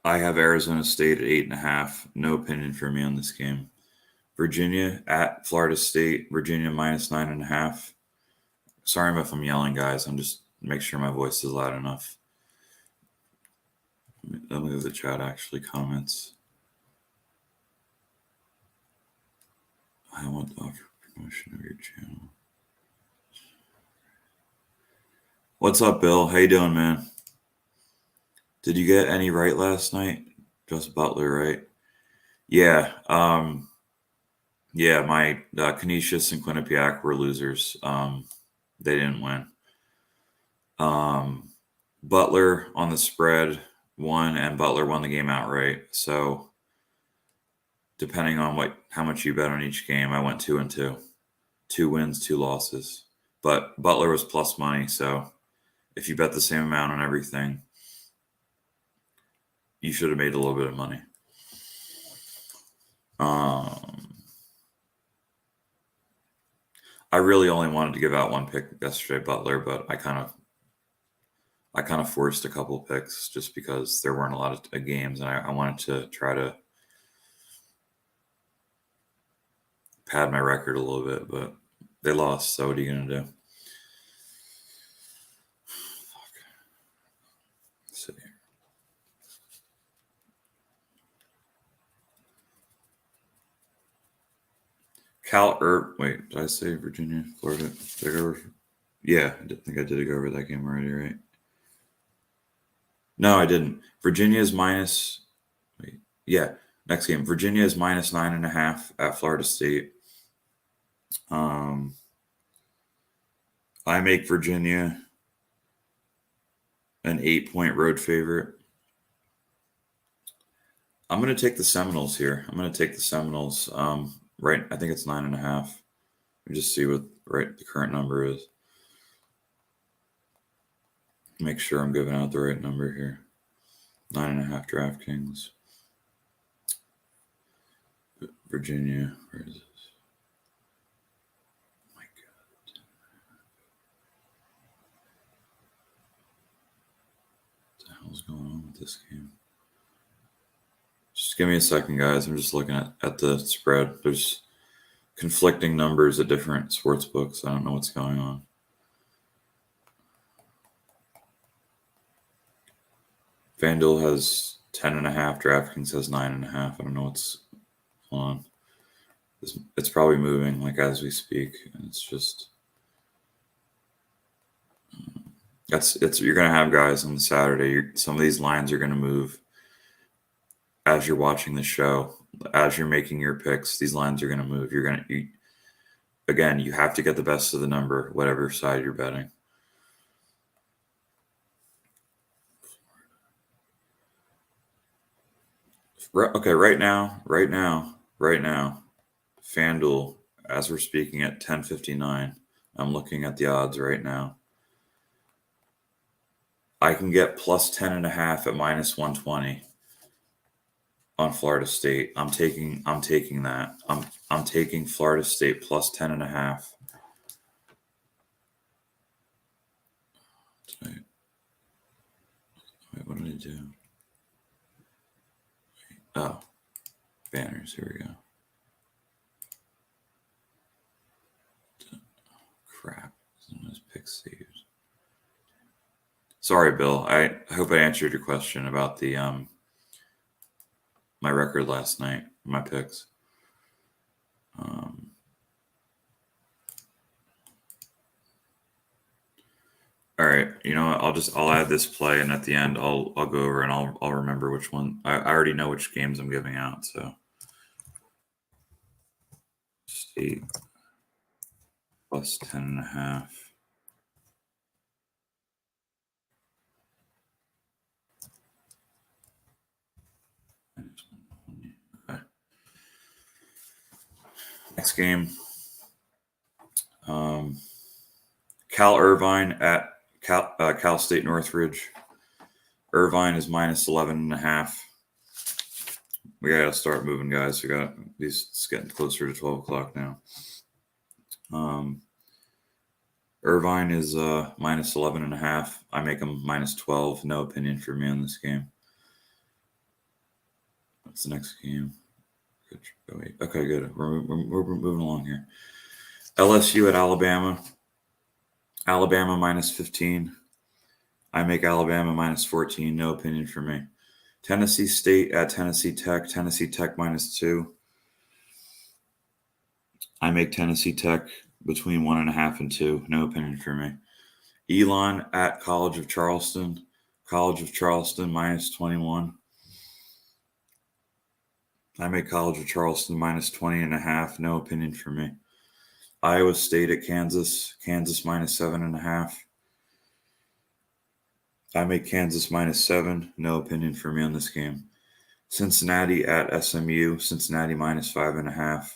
[SPEAKER 2] I have Arizona State at 8.5. No opinion for me on this game. Virginia at Florida State. Virginia -9.5. Sorry if I'm yelling, guys. I'm just make sure my voice is loud enough. Let me know if the chat actually comments. I want to offer promotion of your channel. What's up, Bill? How you doing, man? Did you get any right last night? Just Butler, right? Yeah. Yeah, my Canisius and Quinnipiac were losers. They didn't win. Butler on the spread won, and Butler won the game outright. So depending on how much you bet on each game, I went 2-2. 2 wins, 2 losses. But Butler was plus money, so if you bet the same amount on everything, you should have made a little bit of money. I really only wanted to give out one pick yesterday, Butler, but I kind of forced a couple picks just because there weren't a lot of games, and I wanted to try to pad my record a little bit, but they lost. So what are you gonna do? Fuck. Let's see. Wait, did I say Virginia, Florida? Did I go over? Yeah, I think I did go over that game already, right? No, I didn't. Virginia is minus. Wait, yeah, next game. Virginia is minus 9.5 at Florida State. I make Virginia an 8-point road favorite. I'm going to take the Seminoles here. I'm going to take the Seminoles. Right, I think it's 9.5. Let me just see what the current number is. Make sure I'm giving out the right number here. 9.5 DraftKings. Virginia. Where is this? Oh my God. What the hell's going on with this game? Just give me a second, guys. I'm just looking at the spread. There's conflicting numbers at different sports books. I don't know what's going on. FanDuel has 10.5. DraftKings has 9.5. I don't know what's going on. It's probably moving like as we speak, and it's just you're gonna have guys on the Saturday. Some of these lines are gonna move as you're watching the show, as you're making your picks. These lines are gonna move. Again, you have to get the best of the number, whatever side you're betting. Okay, right now, FanDuel, as we're speaking at 10:59. I'm looking at the odds right now. I can get plus 10.5 at minus 120 on Florida State. I'm taking that. I'm taking Florida State plus 10.5. Wait, what did I do? Oh, banners. Here we go. Crap. Those picks saved. Sorry, Bill. I hope I answered your question about the my record last night, my picks. All right, you know what? I'll add this play, and at the end I'll go over and I'll remember which one. I already know which games I'm giving out. So State plus 10.5. Okay. Next game. Cal Irvine at Cal State Northridge. Irvine is minus 11.5. We gotta start moving, guys. It's getting closer to 12 o'clock now. Irvine is minus 11.5. I make them minus 12. No opinion for me on this game. What's the next game? Good. Oh, wait. Okay, good. We're moving along here. LSU at Alabama. Alabama minus 15. I make Alabama minus 14. No opinion for me. Tennessee State at Tennessee Tech. Tennessee Tech minus 2. I make Tennessee Tech between 1.5 and 2. No opinion for me. Elon at College of Charleston. College of Charleston minus 21. I make College of Charleston minus 20.5. No opinion for me. Iowa State at Kansas. Kansas minus 7.5. I make Kansas minus 7. No opinion for me on this game. Cincinnati at SMU. Cincinnati minus 5.5.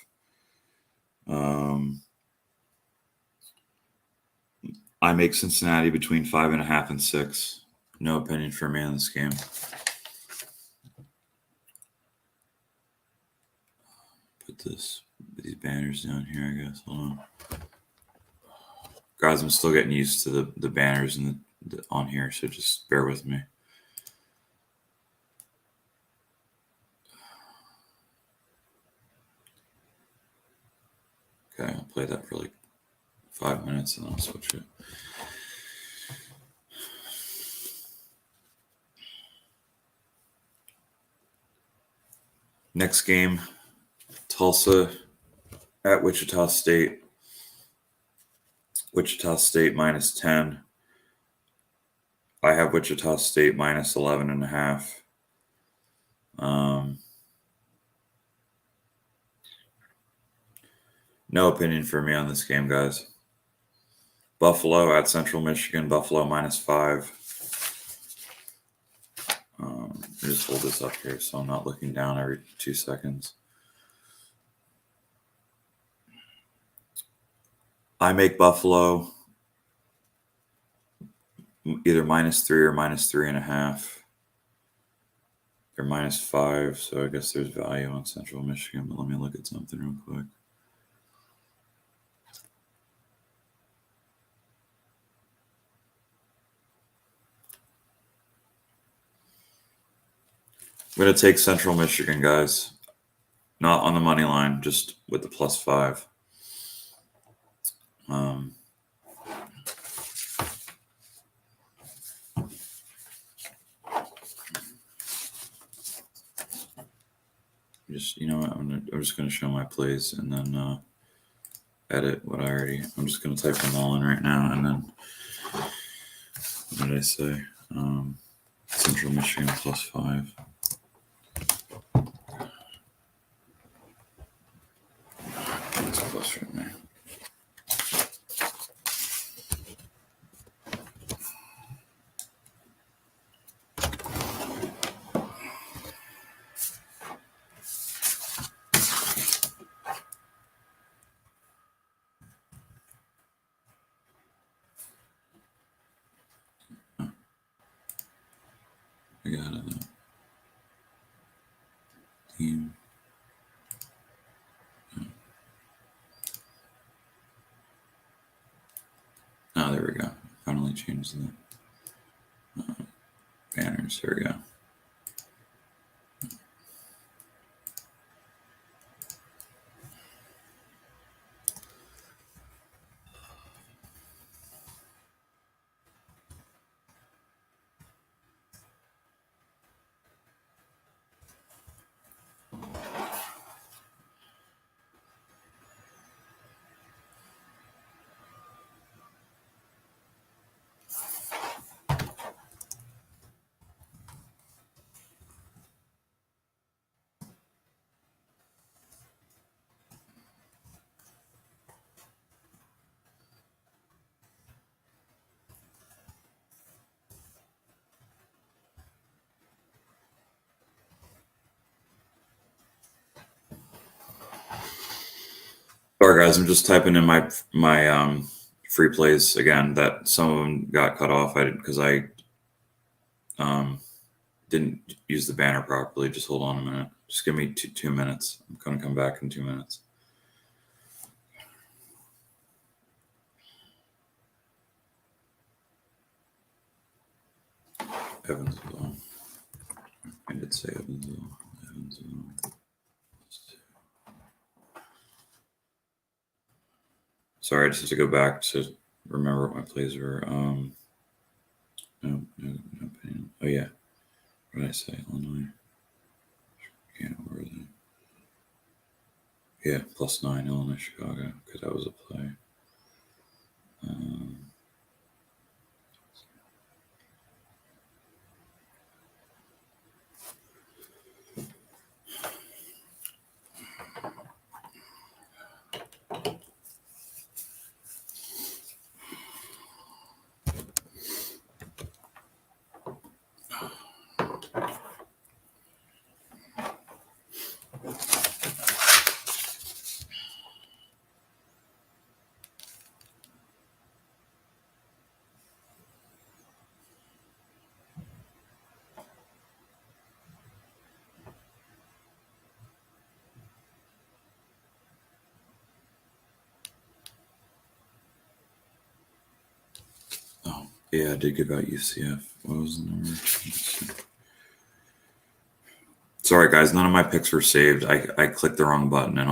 [SPEAKER 2] I make Cincinnati between 5.5 and 6. No opinion for me on this game. Put these banners down here, I guess. Hold on. Guys, I'm still getting used to the banners and on here, so just bear with me. Okay, I'll play that for like 5 minutes and then I'll switch it. Next game, Tulsa at Wichita State. Wichita State minus 10. I have Wichita State minus 11.5. No opinion for me on this game, guys. Buffalo at Central Michigan. Buffalo minus 5. I just hold this up here so I'm not looking down every 2 seconds. I make Buffalo either minus 3 or minus 3.5. They're minus 5, so I guess there's value on Central Michigan. But let me look at something real quick. I'm going to take Central Michigan, guys. Not on the money line, just with the plus 5. Just, you know what, I'm just going to show my plays and then edit what I'm just going to type them all in right now. And then, what did I say? Central Michigan plus 5. That's plus right there. I got it. Team. Oh, there we go. Finally changed the banners. Here we go. Sorry, guys. I'm just typing in my free plays again. That some of them got cut off. I didn't because I didn't use the banner properly. Just hold on a minute. Just give me 2 minutes. I'm going to come back in 2 minutes. Evansville. I did say Evansville. Sorry, I just have to go back to remember what my plays were. No opinion. Oh yeah, what did I say? Illinois. Yeah, where are they? Yeah, plus 9 Illinois, Chicago, because that was a play. Oh, yeah, I did give out UCF. What was the number? Sorry, guys, none of my picks were saved. I clicked the wrong button, and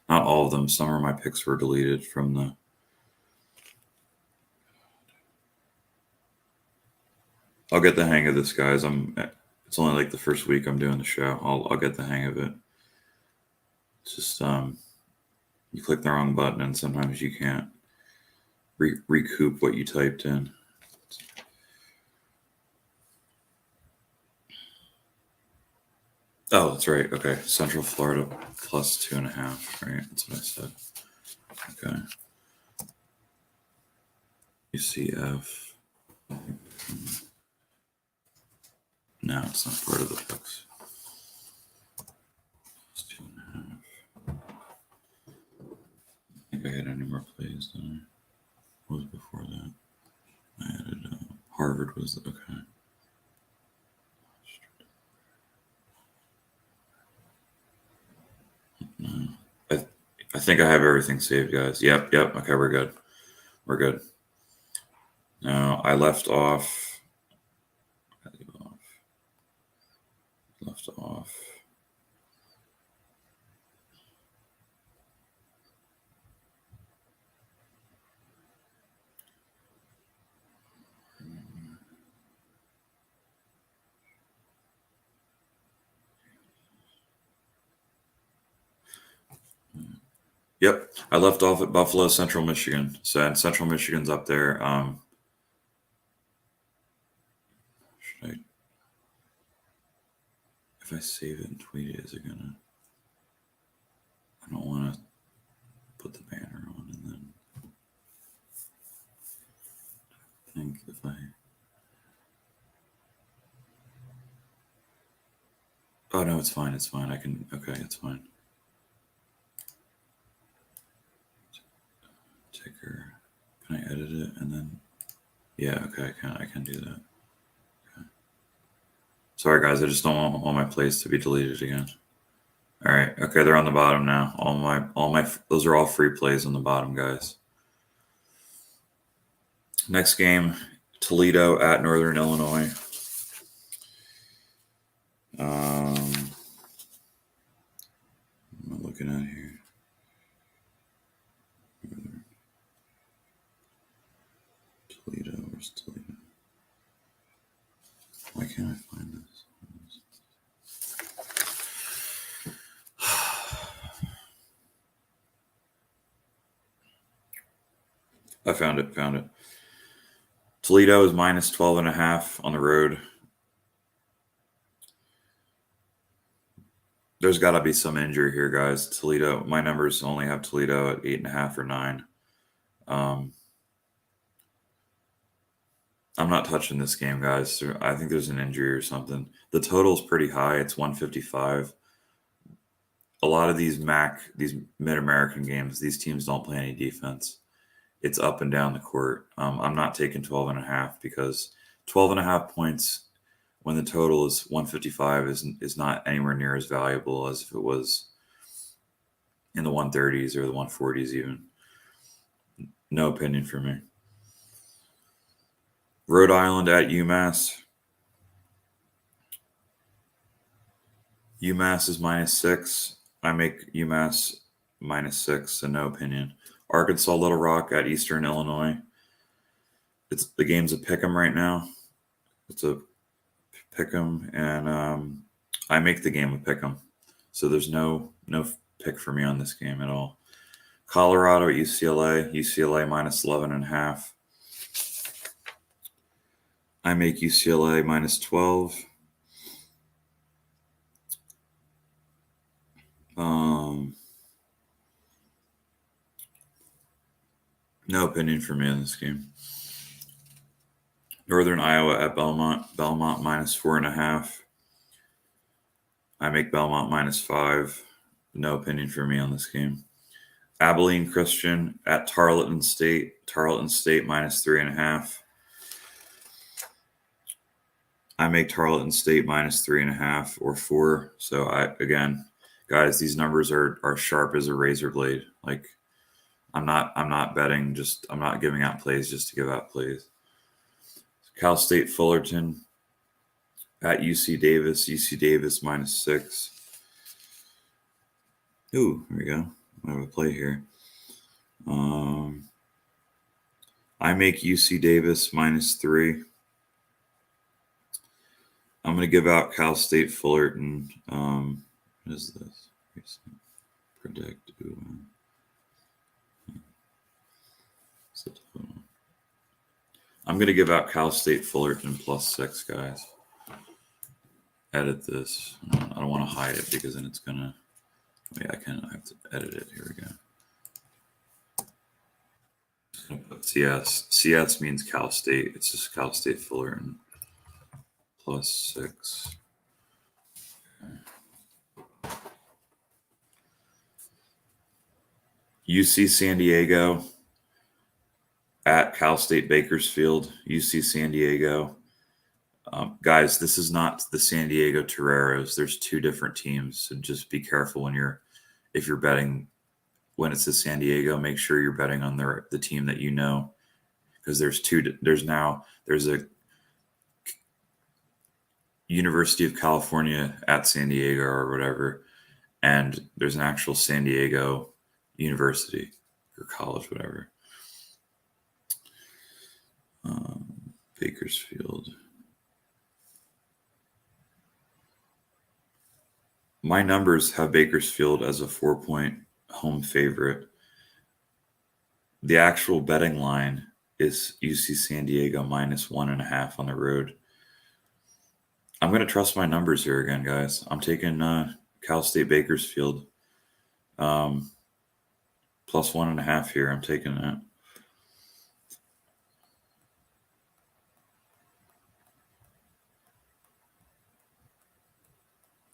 [SPEAKER 2] not all of them, some of my picks were deleted from the. I'll get the hang of this, guys. It's only like the first week I'm doing the show. I'll get the hang of it. It's just you click the wrong button, and sometimes you can't recoup what you typed in. Oh, that's right. Okay. Central Florida plus 2.5. Right. That's what I said. Okay. UCF. No, it's not part of the picks. Plus 2.5. I think I had any more plays than I was before that. I added Harvard was okay. No. I think I have everything saved, guys. Yep. Okay, we're good. We're good. Now I left off. Left off. Yep, I left off at Buffalo, Central Michigan. So and Central Michigan's up there. Should I? If I save it and tweet it, is it gonna? I don't want to put the banner on and then think if I. Oh no, it's fine. It's fine. I can. Okay, it's fine. Ticker. Can I edit it and then? Yeah. Okay. I can do that. Okay. Sorry, guys. I just don't want all my plays to be deleted again. All right. Okay, they're on the bottom now. All my those are all free plays on the bottom, guys. Next game, Toledo at Northern Illinois. What am I looking at here? Toledo, where's Toledo? Why can't I find this? I found it. Toledo is minus 12.5 on the road. There's got to be some injury here, guys. Toledo, my numbers only have Toledo at 8.5 or 9. I'm not touching this game, guys. I think there's an injury or something. The total's pretty high. It's 155. A lot of these Mid-American games, these teams don't play any defense. It's up and down the court. I'm not taking 12.5 because 12.5 points when the total is 155 is not anywhere near as valuable as if it was in the 130s or the 140s even. No opinion for me. Rhode Island at UMass. UMass is -6. I make UMass -6, so no opinion. Arkansas Little Rock at Eastern Illinois. The game's a pick'em right now. It's a pick'em, and I make the game a pick'em. So there's no pick for me on this game at all. Colorado at UCLA. UCLA -11.5. I make UCLA -12. No opinion for me on this game. Northern Iowa at Belmont. Belmont -4.5. I make Belmont -5. No opinion for me on this game. Abilene Christian at Tarleton State. Tarleton State -3.5. I make Tarleton State -3.5 or 4. So guys, these numbers are sharp as a razor blade. Like I'm not betting. I'm not giving out plays just to give out plays. Cal State Fullerton at UC Davis. UC Davis -6. Ooh, here we go. I have a play here. I make UC Davis -3. I'm going to give out Cal State Fullerton. What is this? Predict. I'm going to give out Cal State Fullerton +6, guys. Edit this. don't want to hide it because then it's gonna. Wait, I have to edit it. Here we go. Put CS. CS means Cal State. It's just Cal State Fullerton. +6. UC San Diego at Cal State Bakersfield. UC San Diego. Guys, this is not the San Diego Toreros. There's two different teams, so just be careful if you're betting when it's the San Diego. Make sure you're betting on the team that you know, because there's a University of California at San Diego or whatever, and there's an actual San Diego University or college, whatever. Bakersfield. My numbers have Bakersfield as a 4-point home favorite. The actual betting line is UC San Diego -1.5 on the road. I'm going to trust my numbers here again, guys. I'm taking Cal State Bakersfield +1.5 here. I'm taking that.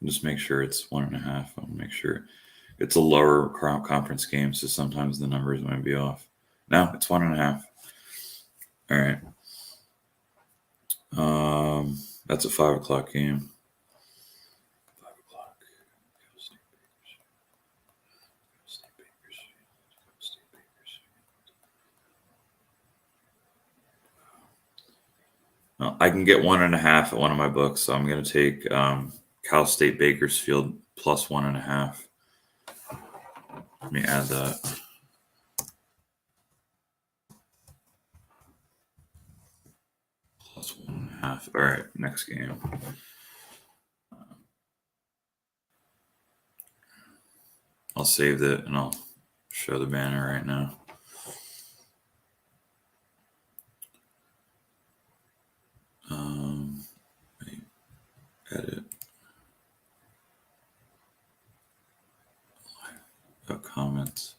[SPEAKER 2] Just make sure it's 1.5. I'll make sure it's a lower conference game, so sometimes the numbers might be off. No, it's 1.5. All right. That's a 5 o'clock game. 5 o'clock. Well, I can get 1.5 at one of my books, so I'm going to take Cal State Bakersfield +1.5. Let me add that. +1.5. All right, next game. I'll save it and I'll show the banner right now. Edit. Comments.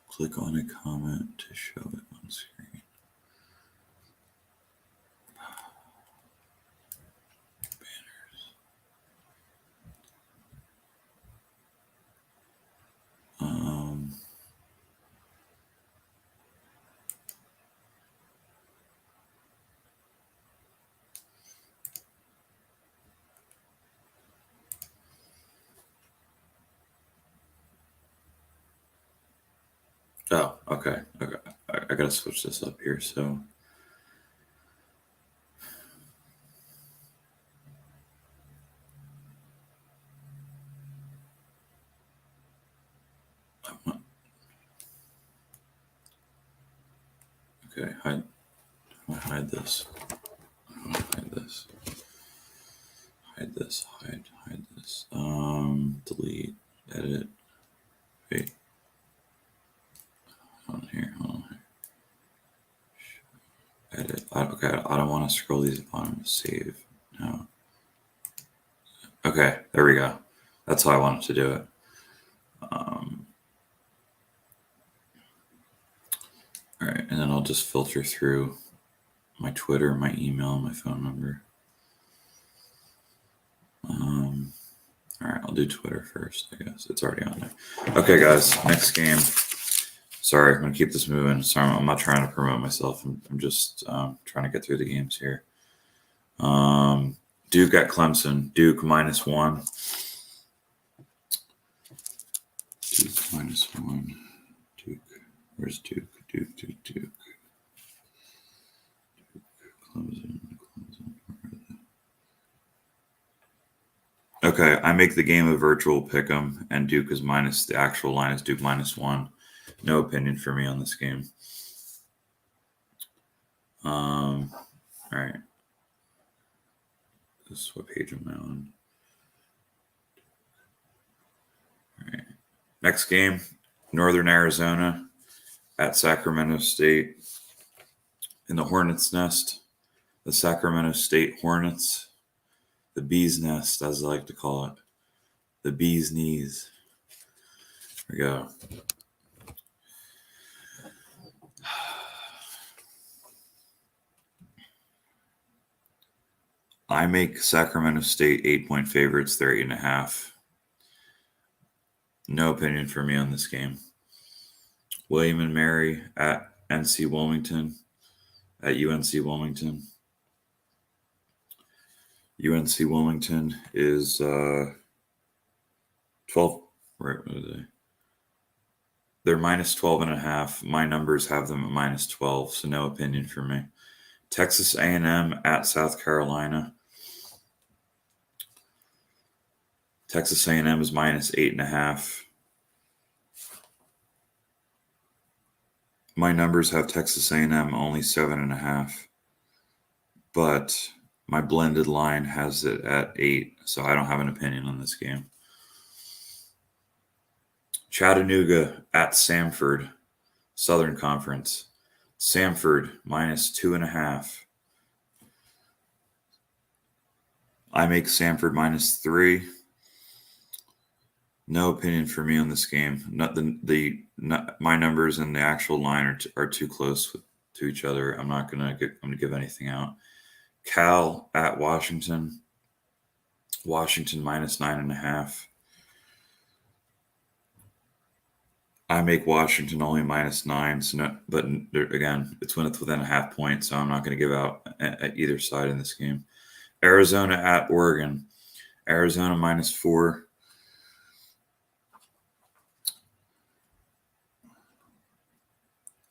[SPEAKER 2] Click on a comment to show it on screen. Banners. Oh, okay. I gotta switch this up here. So, okay, hide this. Hide this. Hide this. Hide this. Delete. Edit. Wait. Hold on here. Edit. Okay, I don't want to scroll these bottom. Save. No. Okay, there we go. That's how I wanted to do it. All right, and then I'll just filter through my Twitter, my email, my phone number. All right, I'll do Twitter first, I guess. It's already on there. Okay, guys, next game. Sorry, I'm going to keep this moving. Sorry, I'm not trying to promote myself. I'm just trying to get through the games here. Duke at Clemson. Duke -1. Duke -1. Duke. Where's Duke? Duke. Clemson. Okay, I make the game a virtual pick'em, and Duke is the actual line is Duke -1. No opinion for me on this game. All right. This is what page am I on? All right. Next game, Northern Arizona at Sacramento State in the Hornets' Nest. the Sacramento State Hornets, the Bee's Nest, as I like to call it, the Bee's Knees. Here we go. I make Sacramento State 8-point favorites. They're 8.5. No opinion for me on this game. William and Mary at NC Wilmington, at UNC Wilmington. UNC Wilmington is 12. Where are they? They're minus 12.5. My numbers have them at minus 12, so no opinion for me. Texas A&M at South Carolina. Texas A&M is minus 8.5. My numbers have Texas A&M only 7.5, but my blended line has it at 8, so I don't have an opinion on this game. Chattanooga at Samford, Southern Conference. Samford minus 2.5. I make Samford minus 3. No opinion for me on this game. My numbers and the actual line are too close to each other. I'm gonna give anything out. Cal at Washington. Washington minus 9.5. I make Washington only minus 9. So but again, it's within a half point, so I'm not going to give out at either side in this game. Arizona at Oregon. Arizona minus 4.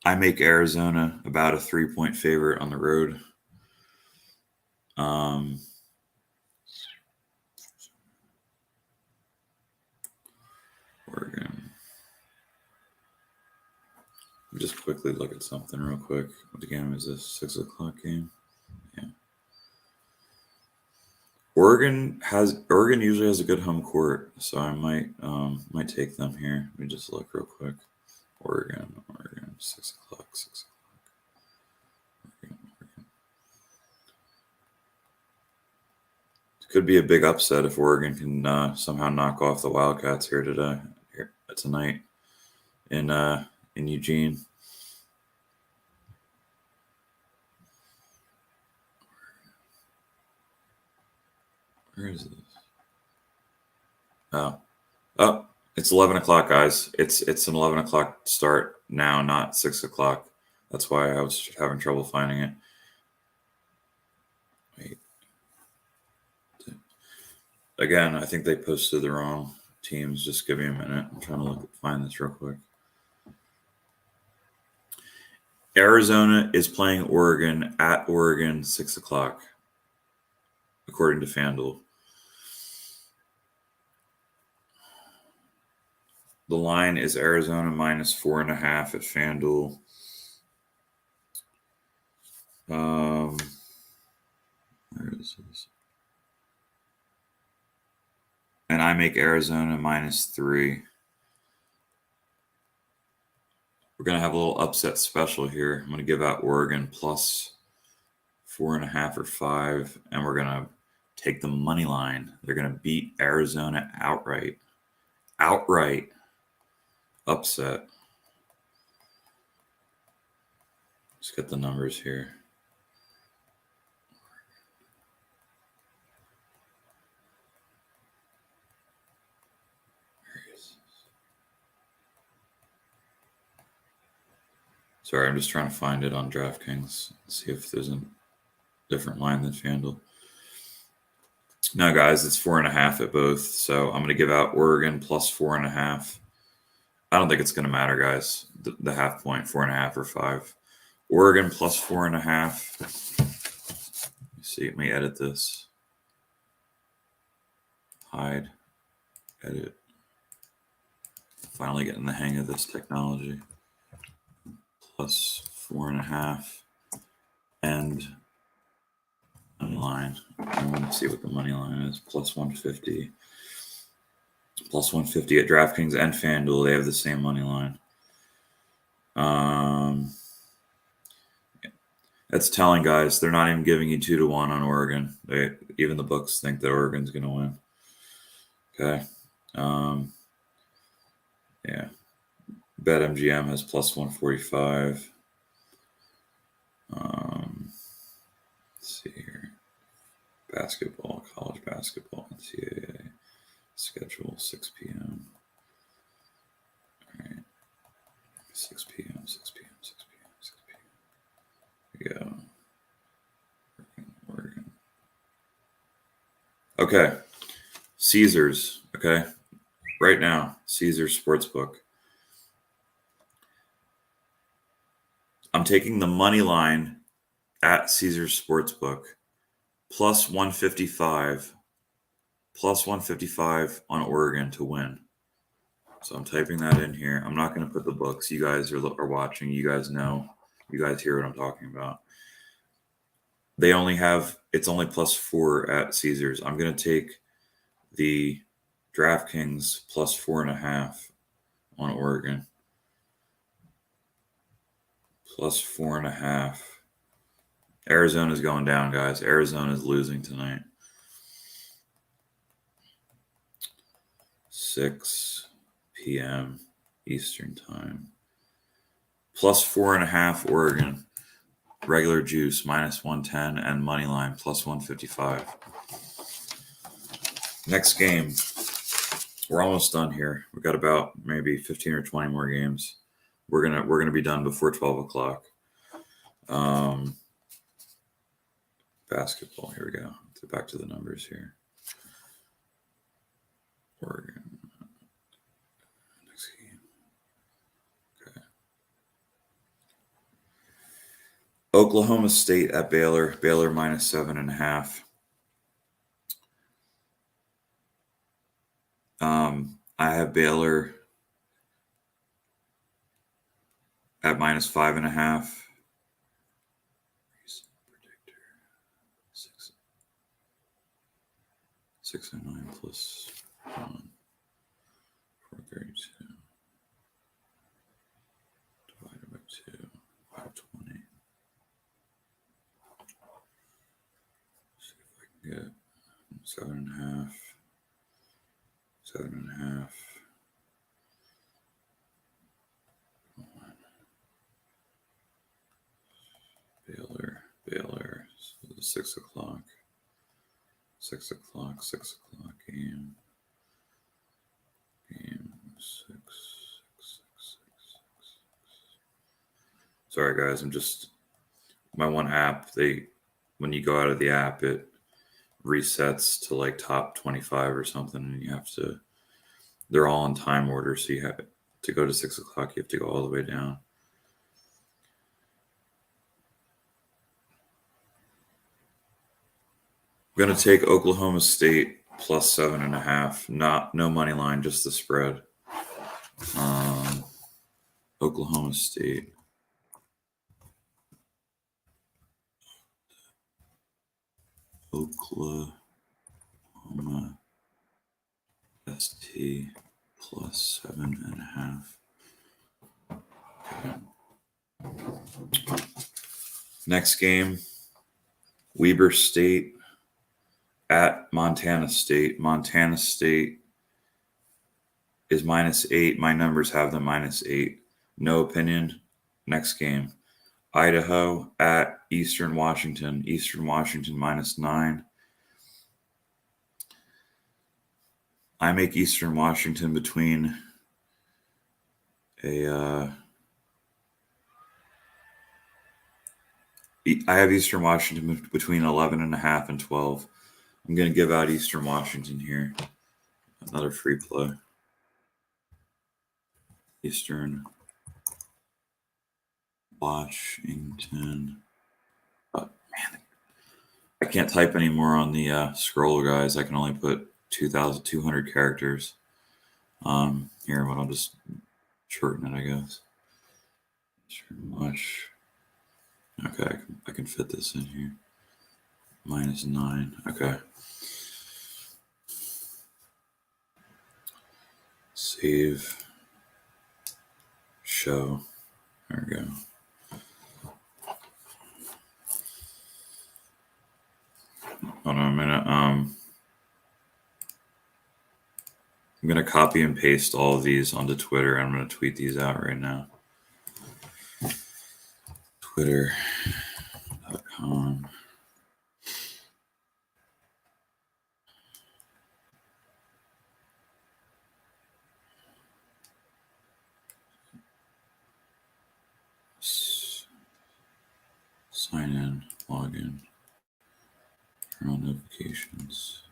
[SPEAKER 2] I make Arizona about a 3-point favorite on the road. Oregon. Just quickly look at something real quick. What game is this? 6 o'clock game? Yeah. Oregon usually has a good home court, so I might take them here. Let me just look real quick. Oregon, 6 o'clock. Oregon. It could be a big upset if Oregon can somehow knock off the Wildcats here tonight in Eugene. Where is this? Oh, it's 11 o'clock, guys. It's an 11 o'clock start now, not 6 o'clock. That's why I was having trouble finding it. Wait. Again, I think they posted the wrong teams. Just give me a minute. I'm trying to find this real quick. Arizona is playing Oregon at Oregon, 6 o'clock, according to FanDuel. The line is Arizona minus 4.5 at FanDuel. Where is this? And I make Arizona minus 3. We're going to have a little upset special here. I'm going to give out Oregon plus 4.5 or 5, and we're going to take the money line. They're going to beat Arizona outright. Outright upset. Let's get the numbers here. Sorry, I'm just trying to find it on DraftKings. See if there's a different line than FanDuel. No, guys, it's 4.5 at both. So I'm going to give out Oregon plus 4.5. I don't think it's going to matter, guys. The half point, 4.5 or 5. Oregon plus 4.5. Let me edit this. Hide. Edit. Finally getting the hang of this technology. Plus 4.5. And money line. I want to see what the money line is. Plus 150. Plus 150 at DraftKings and FanDuel. They have the same money line. And That's telling, guys. They're not even giving you 2-1 on Oregon. Even the books think that Oregon's going to win. Okay. Yeah. BetMGM has plus 145. Let's see here. Basketball, college basketball, NCAA schedule, 6 p.m. All right. 6 p.m., 6 p.m., 6 p.m., 6 p.m. Here we go. Oregon. Okay. Caesars. Okay. Right now, Caesars Sportsbook. I'm taking the money line at Caesars Sportsbook plus 155 on Oregon to win. So I'm typing that in here. I'm not going to put the books. You guys are watching. You guys know. You guys hear what I'm talking about. They only have, it's only plus 4 at Caesars. I'm going to take the DraftKings plus 4.5 on Oregon. Plus 4.5. Arizona's going down, guys. Arizona's losing tonight. 6 p.m. Eastern time. Plus 4.5 Oregon. Regular juice minus 110 and money line plus 155. Next game. We're almost done here. We've got about maybe 15 or 20 more games. We're gonna be done before 12 o'clock. Basketball. Here we go. Let's get back to the numbers here. Oregon. Next game. Okay. Oklahoma State at Baylor. Baylor minus 7.5. I have Baylor at minus 5.5. Predictor 609 plus 1. 432 divided by 2. 520. See if I can get 7.5. 7.5. Baylor. So 6 o'clock. 6 o'clock. 6 o'clock game. Game 6. 6, 6, 6, 6. Sorry, guys. I'm just my one app. When you go out of the app, it resets to like top 25 or something, and you have to. They're all in time order, so you have to go to 6 o'clock. You have to go all the way down. I'm going to take Oklahoma State plus 7.5. No money line, just the spread. Oklahoma State. Oklahoma ST plus 7.5. Okay. Next game, Weber State at Montana State. Montana State is minus 8. My numbers have them minus 8. No opinion. Next game, Idaho at Eastern Washington. Eastern Washington minus 9. I make Eastern Washington between I have Eastern Washington between 11.5 and 12. I'm going to give out Eastern Washington here. Another free play. Eastern Washington. Oh, man, I can't type anymore on the scroller, guys. I can only put 2,200 characters. Here, but I'll just shorten it, I guess. Much. Okay, I can fit this in here. Minus 9. Okay. Save. Show. There we go. Hold on a minute. I'm gonna copy and paste all of these onto Twitter. I'm gonna tweet these out right now. Twitter.com. Sign in, log in, turn on notifications.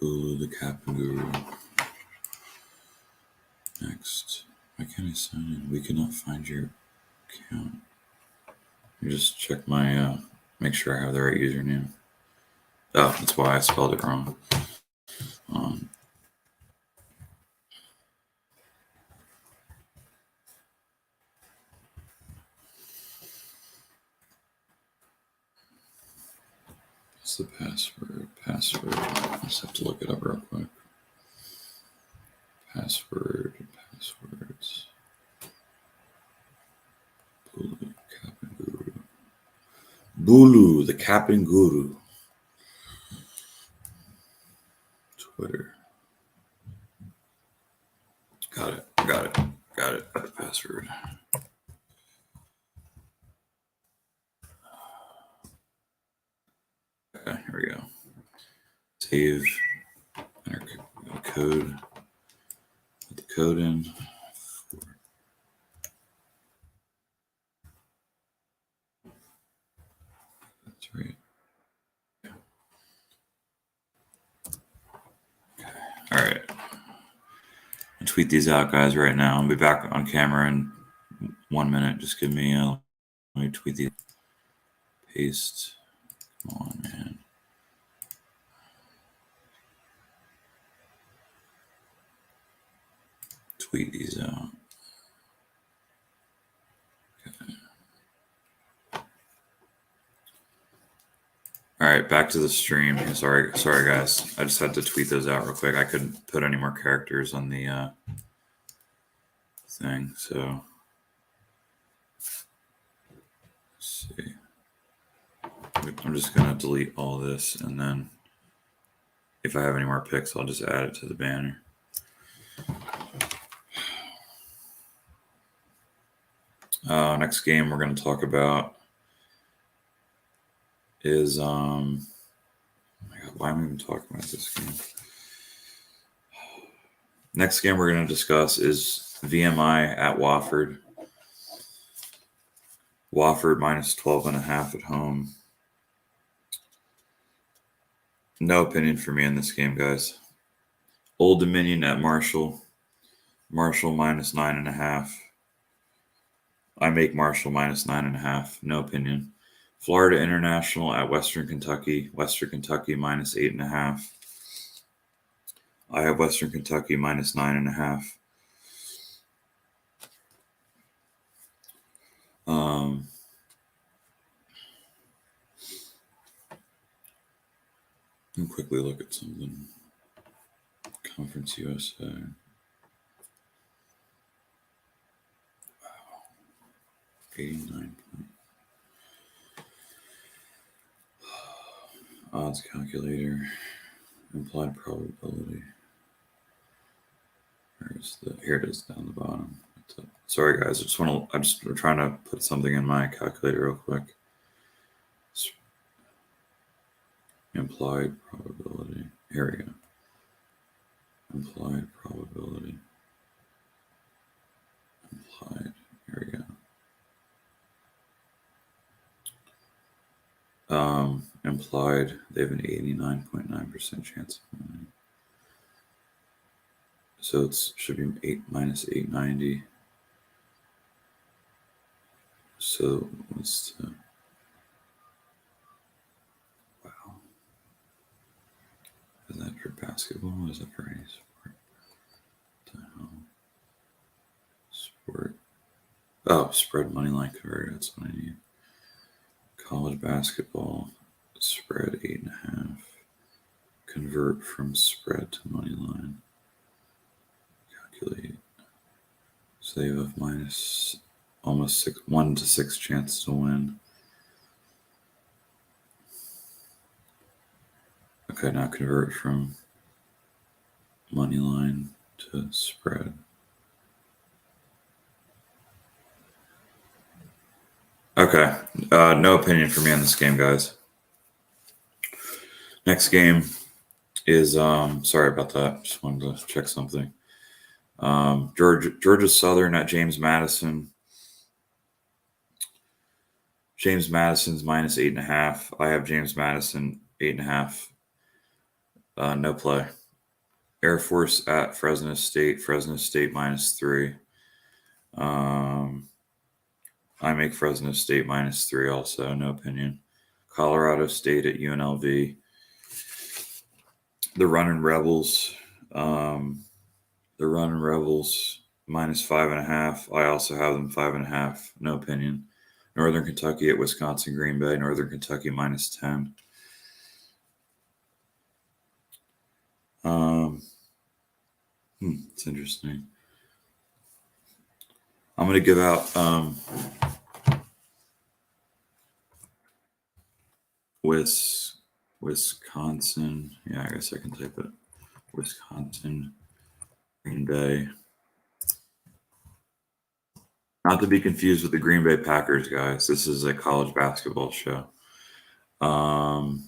[SPEAKER 2] Ooh, the Captain Guru. Next. Why can't I sign in? We cannot find your account. Let me just check my, make sure I have the right username. Oh, that's why I spelled it wrong. What's the password? I just have to look it up real quick. Passwords. Bulu, Captain Guru. Bulu, the Captain Guru. Twitter. Got it. Password. Okay, here we go. Save. Enter code. Put the code in. That's right. All right. I'll tweet these out, guys, right now. I'll be back on camera in 1 minute. Just give me let me tweet these. Paste. Come on, man. Tweet these out. Okay. All right, back to the stream. Sorry, guys. I just had to tweet those out real quick. I couldn't put any more characters on the thing, so let's see. I'm just gonna delete all this, and then if I have any more pics, I'll just add it to the banner. Next game we're going to talk about is oh my God, why am I even talking about this game? Next game we're going to discuss is VMI at Wofford. Wofford minus 12.5 at home. No opinion for me in this game, guys. Old Dominion at Marshall. Marshall minus 9.5. I make Marshall minus 9.5. No opinion. Florida International at Western Kentucky. Western Kentucky minus 8.5. I have Western Kentucky minus 9.5. Let me quickly look at something. Conference USA. Wow. 89 point. Odds calculator. Implied probability. Here it is down the bottom. Sorry guys, I'm trying to put something in my calculator real quick. Implied probability. Here we go. Implied probability. Here we go. Implied, they have an 89.9% chance of winning. So it should be 8 minus 890. So what's the... Wow. Is that for basketball? Is that for any sport? What the hell? Sport. Oh, spread money line converter. That's what I need. College basketball. Spread 8.5. Convert from spread to money line. Calculate. So they have minus almost 1 to 6 chance to win. Okay, now convert from money line to spread. Okay, no opinion for me on this game, guys. Next game is sorry about that. Just wanted to check something. Georgia Southern at James Madison. James Madison's minus 8.5. I have James Madison 8.5. No play. Air Force at Fresno State. Fresno State minus 3. I make Fresno State minus 3 also. No opinion. Colorado State at UNLV. The Running Rebels. Minus 5.5. I also have them 5.5. No opinion. Northern Kentucky at Wisconsin Green Bay. Northern Kentucky minus 10. It's interesting. I'm going to give out Wisconsin. Yeah, I guess I can type it. Wisconsin Green Bay. Not to be confused with the Green Bay Packers, guys. This is a college basketball show. The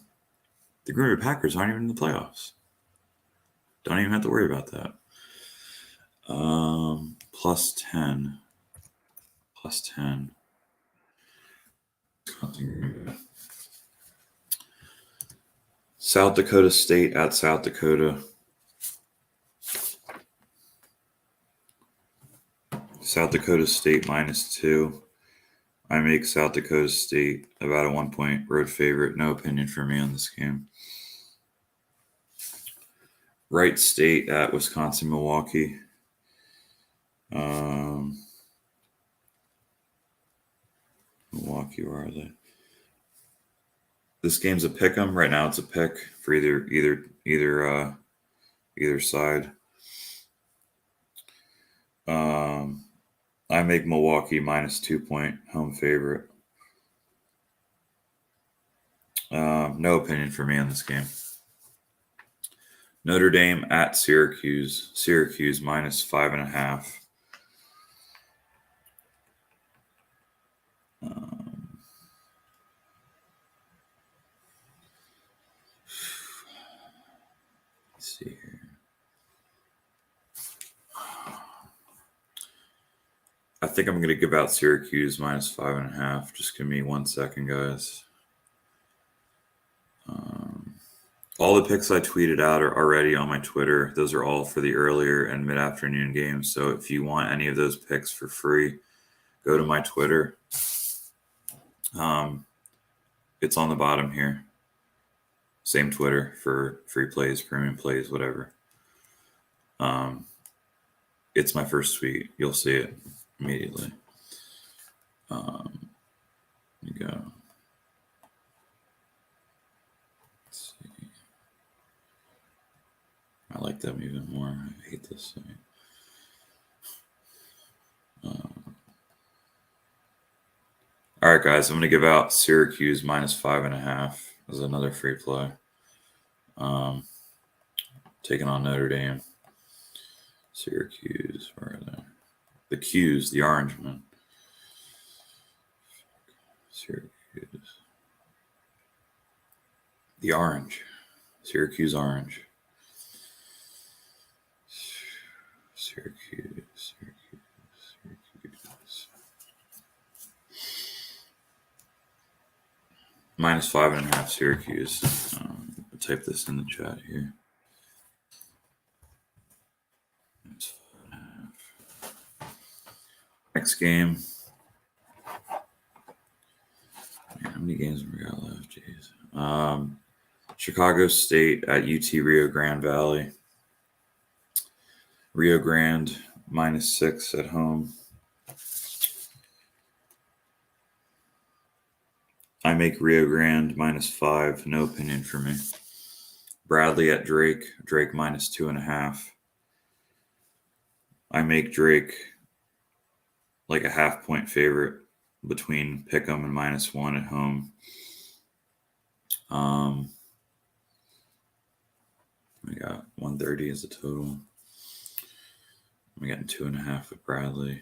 [SPEAKER 2] Green Bay Packers aren't even in the playoffs. Don't even have to worry about that. Plus 10. Plus 10. South Dakota State at South Dakota. South Dakota State minus 2. I make South Dakota State about a 1-point road favorite. No opinion for me on this game. Wright State at Wisconsin Milwaukee. Milwaukee, where are they? This game's a pick 'em. Right now it's a pick for either side. I make Milwaukee minus 2-point home favorite. No opinion for me on this game. Notre Dame at Syracuse. Syracuse minus 5.5. Let's see here. I think I'm going to give out Syracuse minus 5.5. Just give me 1 second, guys. All the picks I tweeted out are already on my Twitter. Those are all for the earlier and mid-afternoon games. So if you want any of those picks for free, go to my Twitter. It's on the bottom here. Same Twitter for free plays, premium plays, whatever. It's my first tweet. You'll see it immediately. There you go. Let's see. I like them even more. I hate this thing. All right, guys. I'm going to give out Syracuse minus 5.5 as another free play. Taking on Notre Dame. Syracuse, where are they? The Q's, the orange man. Syracuse. The orange. Syracuse orange. Syracuse. Minus 5.5 Syracuse. I'll type this in the chat here. Minus 5.5. Next game. Man, how many games have we got left? Jeez. Chicago State at UT Rio Grande Valley. Rio Grande minus 6 at home. I make Rio Grande minus 5. No opinion for me. Bradley at Drake. Drake minus 2.5. I make Drake like a 0.5-point favorite between Pick'em and minus 1 at home. I got 130 as a total. I'm getting 2.5 with Bradley.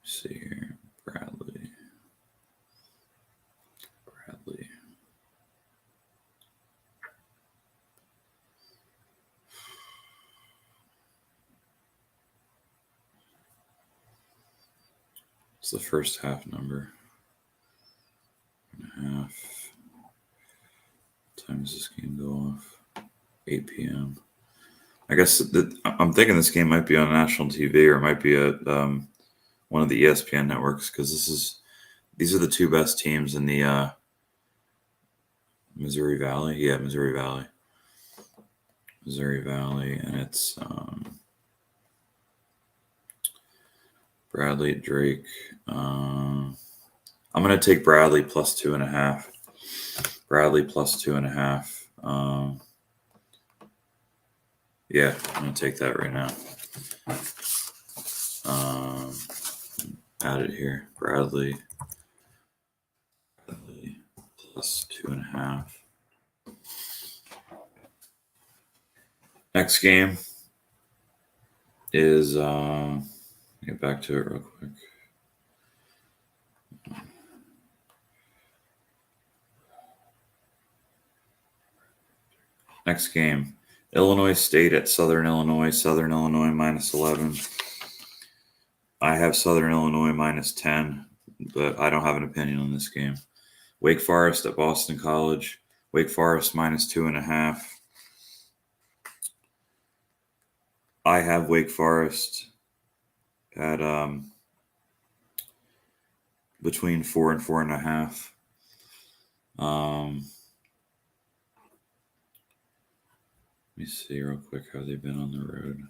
[SPEAKER 2] Let's see here. Bradley. It's the first half number. 1.5. What time does this game go off? 8 p.m. I guess I'm thinking this game might be on national TV or it might be at one of the ESPN networks because these are the two best teams in the Missouri Valley. Yeah, Missouri Valley, and it's Bradley, Drake. I'm gonna take Bradley plus 2.5. Bradley plus 2.5. Yeah, I'm gonna take that right now. Add it here. Bradley plus 2.5. Next game is get back to it real quick. Next game, Illinois State at Southern Illinois. Southern Illinois minus 11. I have Southern Illinois minus 10, but I don't have an opinion on this game. Wake Forest at Boston College. Wake Forest minus 2.5. I have Wake Forest at between 4 and 4.5. Let me see real quick how they've been on the road.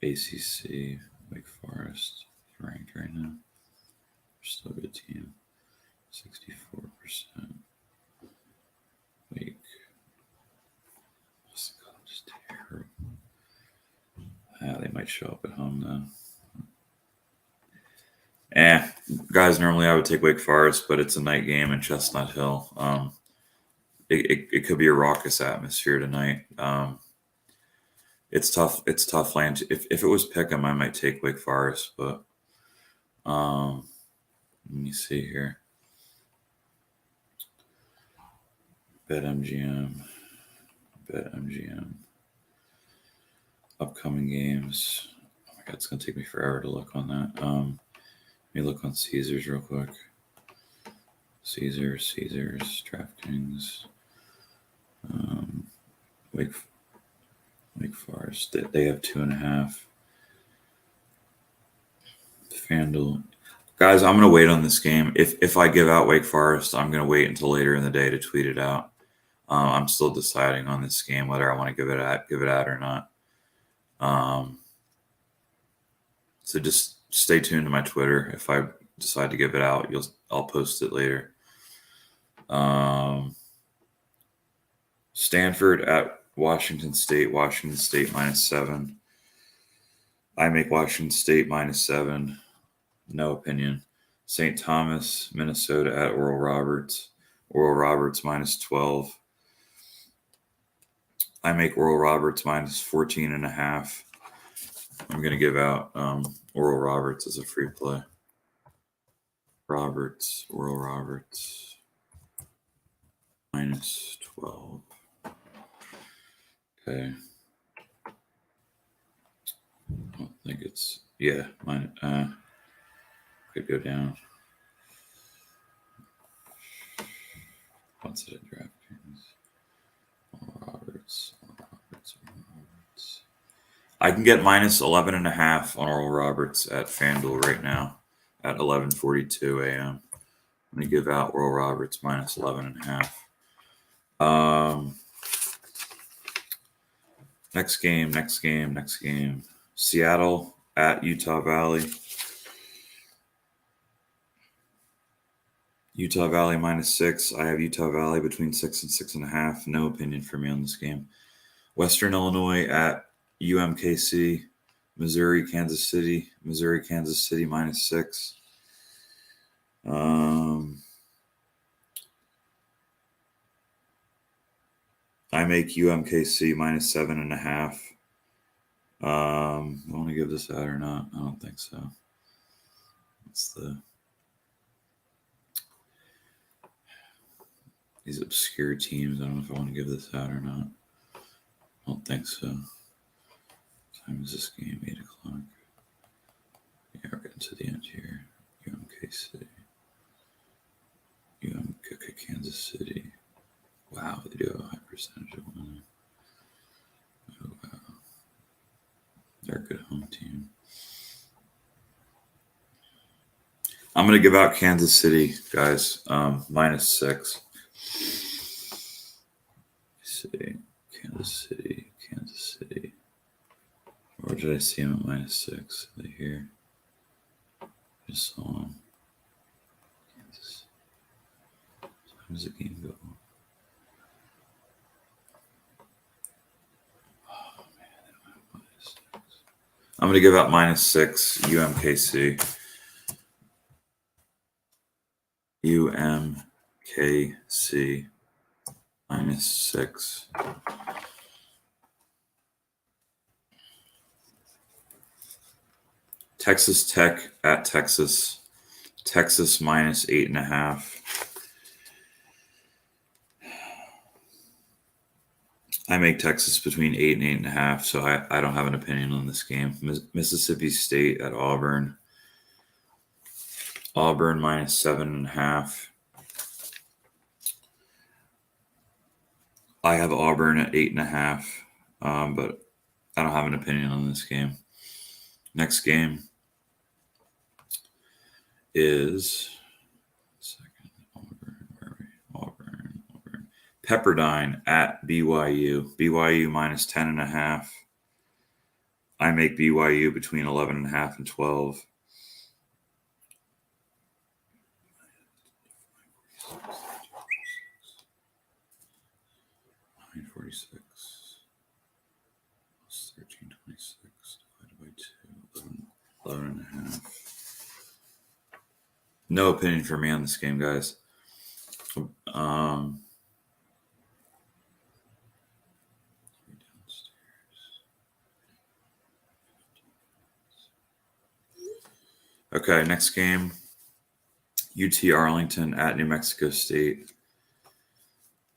[SPEAKER 2] ACC, Wake Forest, ranked right now. They're still a good team. 64%. Wake. Boston College is terrible. They might show up at home though. Guys, normally I would take Wake Forest, but it's a night game in Chestnut Hill. It could be a raucous atmosphere tonight. It's tough. It's tough land. If it was Pick'em, I might take Wake Forest, but let me see here. BetMGM. Upcoming games. Oh my God, it's gonna take me forever to look on that. Let me look on Caesars real quick. Caesars, DraftKings. Wake Forest. They have 2.5. FanDuel. Guys, I'm gonna wait on this game. If I give out Wake Forest, I'm gonna wait until later in the day to tweet it out. I'm still deciding on this game whether I want to give it out or not. So just stay tuned to my Twitter. If I decide to give it out, I'll post it later. Stanford at Washington State. Washington State minus 7. I make Washington State minus 7. No opinion. St. Thomas, Minnesota at Oral Roberts. Oral Roberts minus 12. I make Oral Roberts minus 14.5. I'm going to give out Oral Roberts as a free play. Oral Roberts minus 12. Okay. I don't think it's, yeah, mine could go down. What's it at DraftKings? Roberts. I can get minus 11.5 on Oral Roberts at FanDuel right now at 11:42 a.m. I'm going to give out Oral Roberts minus 11.5. Next game. Seattle at Utah Valley. Utah Valley minus 6. I have Utah Valley between 6 and 6.5. No opinion for me on this game. Western Illinois at UMKC. Missouri, Kansas City minus 6. I make UMKC minus 7.5. I want to give this out or not? I don't think so. It's these obscure teams. I don't know if I want to give this out or not. I don't think so. What time is this game? 8 o'clock. Yeah, we're getting to the end here. UMKC. Kansas City. Wow, they do have a high percentage of winning. Oh, wow. They're a good home team. I'm going to give out Kansas City, guys, minus 6. City, Kansas City, Kansas City. Or did I see him at minus 6? Are they here? Just saw him. Kansas. How does the game go? Oh, man, they don't have minus 6. I'm going to give out minus 6, UMKC. UMKC minus 6. Texas Tech at Texas. Texas minus 8.5. I make Texas between 8 and 8.5, so I don't have an opinion on this game. Mississippi State at Auburn. Auburn minus 7.5. I have Auburn at 8.5, but I don't have an opinion on this game. Next game is Auburn. Where are we? Auburn. Pepperdine at BYU. BYU minus 10.5. I make BYU between 11.5 and 12. $9.46 plus 13.26 divided by 2, 11.5. No opinion for me on this game, guys. Okay, next game. UT Arlington at New Mexico State.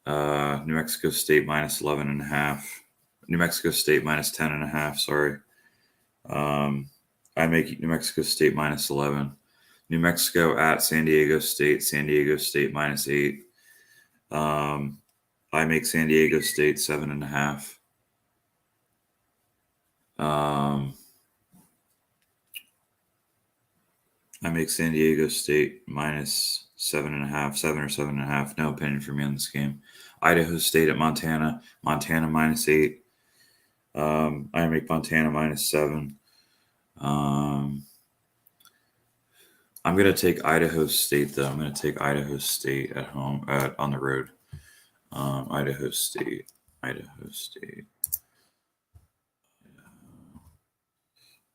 [SPEAKER 2] New Mexico State minus 11.5. New Mexico State minus 10.5. Sorry. I make New Mexico State minus 11. New Mexico at San Diego State. San Diego State minus 8. I make San Diego State 7.5. I make San Diego State minus 7.5, 7 or 7.5. No opinion for me on this game. Idaho State at Montana. Montana minus 8. I make Montana minus 7. I'm going to take Idaho State, though. I'm going to take Idaho State at home, on the road. Idaho State. Idaho State.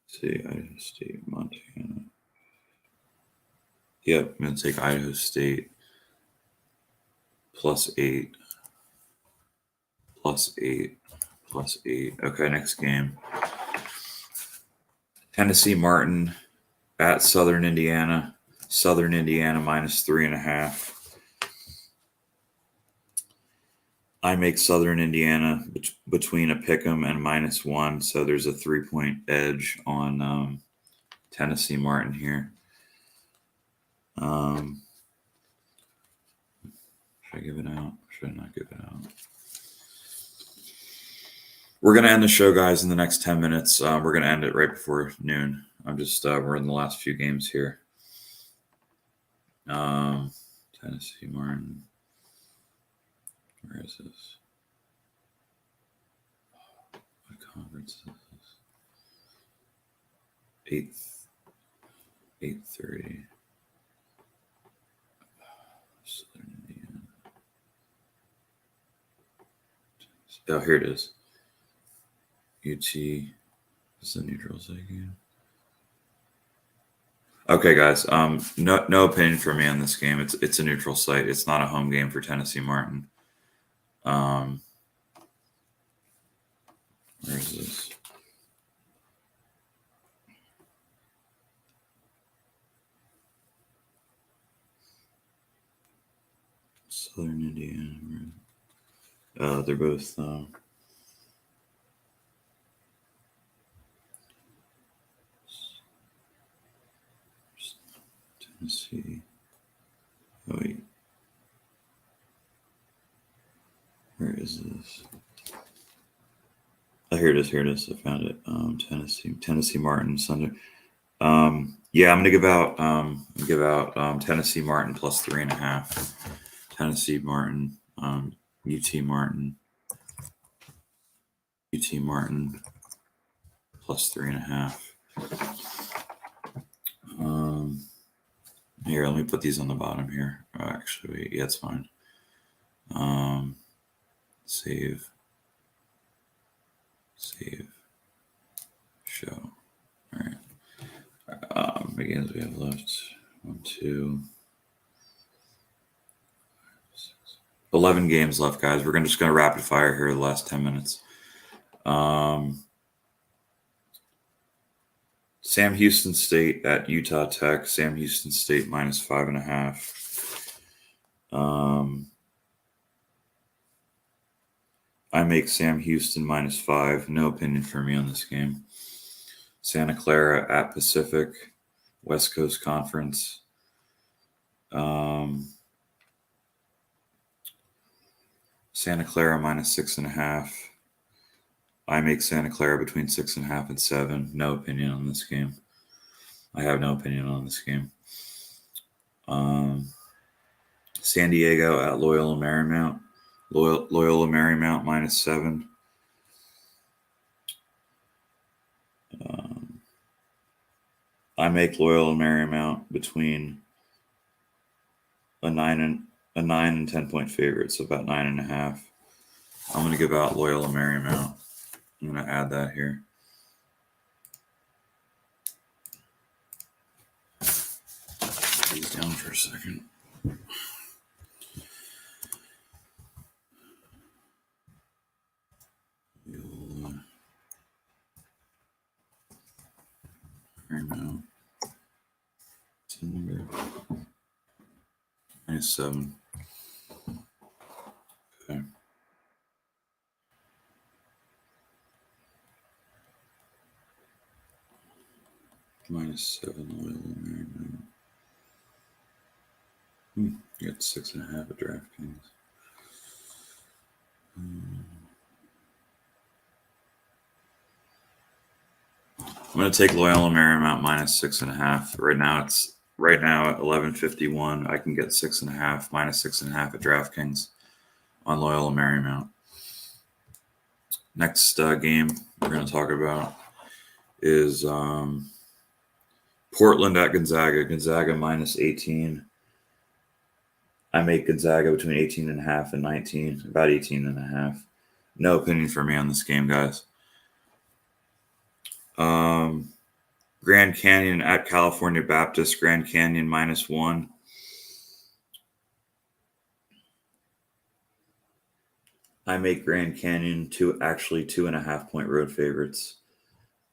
[SPEAKER 2] See, Idaho State, Montana. Yep, I'm going to take Idaho State plus 8. Plus 8. Plus 8. Okay, next game. Tennessee Martin at Southern Indiana. Southern Indiana minus 3.5. I make Southern Indiana between a pick'em and minus 1, so there's a 3-point edge on Tennessee Martin here. Should I give it out? Should I not give it out? We're going to end the show, guys, in the next 10 minutes. We're going to end it right before noon. I'm just, we're in the last few games here. Tennessee Martin. Where is this? What conference is this? 8:30. Southern Indiana. Oh, here it is. UT is the neutral site game. Okay, guys. No opinion for me on this game. It's a neutral site. It's not a home game for Tennessee Martin. Where is this? Southern Indiana. They're both Tennessee. Oh wait, where is this? Oh, here it is. Here it is. I found it. Tennessee Martin Sunday. Yeah, I'm gonna give out Tennessee Martin plus 3.5. Tennessee Martin, UT Martin, UT Martin plus 3.5. Here, let me put these on the bottom here. Actually, wait, yeah, it's fine. Save, show. All right. How many games we have left? 1, 2, 6, 11 games left, guys. We're just gonna rapid fire here the last 10 minutes. Sam Houston State at Utah Tech. Sam Houston State minus 5.5. I make Sam Houston minus 5. No opinion for me on this game. Santa Clara at Pacific, West Coast Conference. Santa Clara minus 6.5. I make Santa Clara between 6.5 and 7. No opinion on this game. I have no opinion on this game. San Diego at Loyola Marymount. Loyola Marymount minus 7. I make Loyola Marymount between a 9 and 10-point favorite, so about 9.5. I'm going to give out Loyola Marymount. I'm going to add that here. Put these down for a second. Loyola Marymount. Minus 7. Okay. Minus 7 Loyola Marymount. You got 6.5 at DraftKings. I'm going to take Loyola Marymount minus 6.5. Right now at 11:51. I can get 6.5 minus 6.5 at DraftKings on Loyola Marymount. Next game we're going to talk about is Portland at Gonzaga. Gonzaga minus 18. I make Gonzaga between 18.5 and 19, about 18.5. No opinion for me on this game, guys. Grand Canyon at California Baptist. Grand Canyon minus 1. I make Grand Canyon 2.5-point road favorites.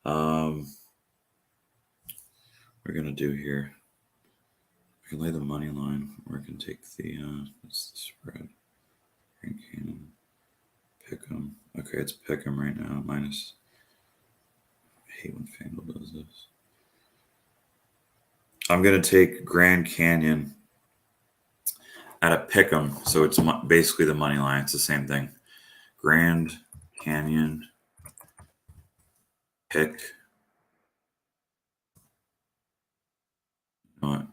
[SPEAKER 2] We're gonna do here. I can lay the money line, or I can take the what's the spread? Grand Canyon, pick 'em. Okay, it's pick 'em right now. Minus. I hate when FanDuel does this. I'm gonna take Grand Canyon at a pick 'em, so it's basically the money line. It's the same thing. Grand Canyon pick. You know what?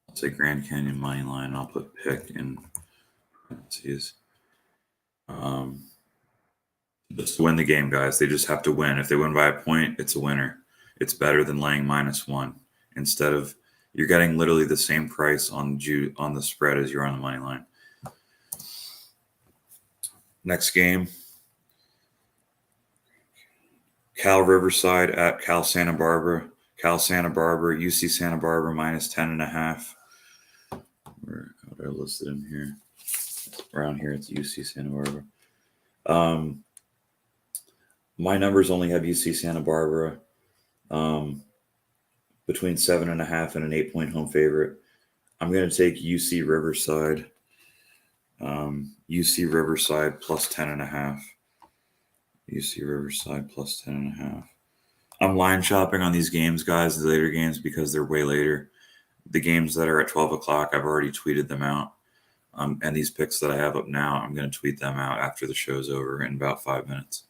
[SPEAKER 2] I'll say Grand Canyon money line. I'll put pick in parentheses. Just to win the game, guys. They just have to win. If they win by a point, it's a winner. It's better than laying minus 1. Instead of you're getting literally the same price on the spread as you're on the money line. Next game, Cal Riverside at Cal Santa Barbara. Cal Santa Barbara, UC Santa Barbara minus 10.5. Where I listed in here? Around here, it's UC Santa Barbara. My numbers only have UC Santa Barbara between 7.5 and an 8-point home favorite. I'm going to take UC Riverside. UC Riverside plus 10.5. UC Riverside plus 10.5. I'm line shopping on these games, guys, the later games, because they're way later. The games that are at 12 o'clock, I've already tweeted them out. And these picks that I have up now, I'm going to tweet them out after the show's over in about 5 minutes.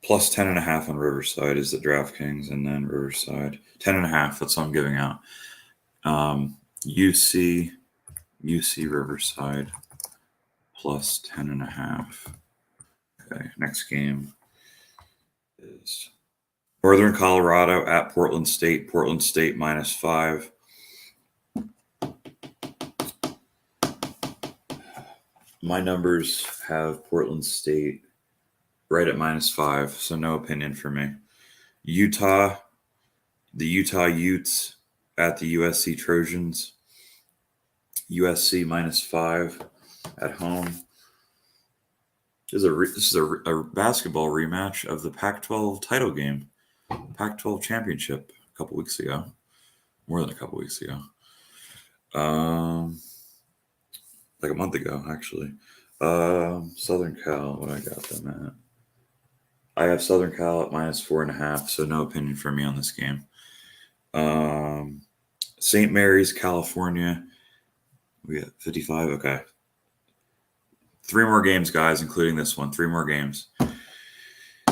[SPEAKER 2] Plus 10.5 on Riverside is the DraftKings, and then Riverside 10.5. That's what I'm giving out. UC Riverside plus 10.5. Okay, next game is Northern Colorado at Portland State. Portland State -5. My numbers have Portland State right at -5, so no opinion for me. Utah, the Utah Utes at the USC Trojans. USC -5 at home. This is a basketball rematch of the Pac-12 title game, Pac-12 championship a couple weeks ago, more than a couple weeks ago. Like a month ago, actually. Southern Cal, what I got them at? I have Southern Cal at -4.5, so no opinion for me on this game. St. Mary's, California. We got 55. Okay. 3 more games, guys, including this one. 3 more games.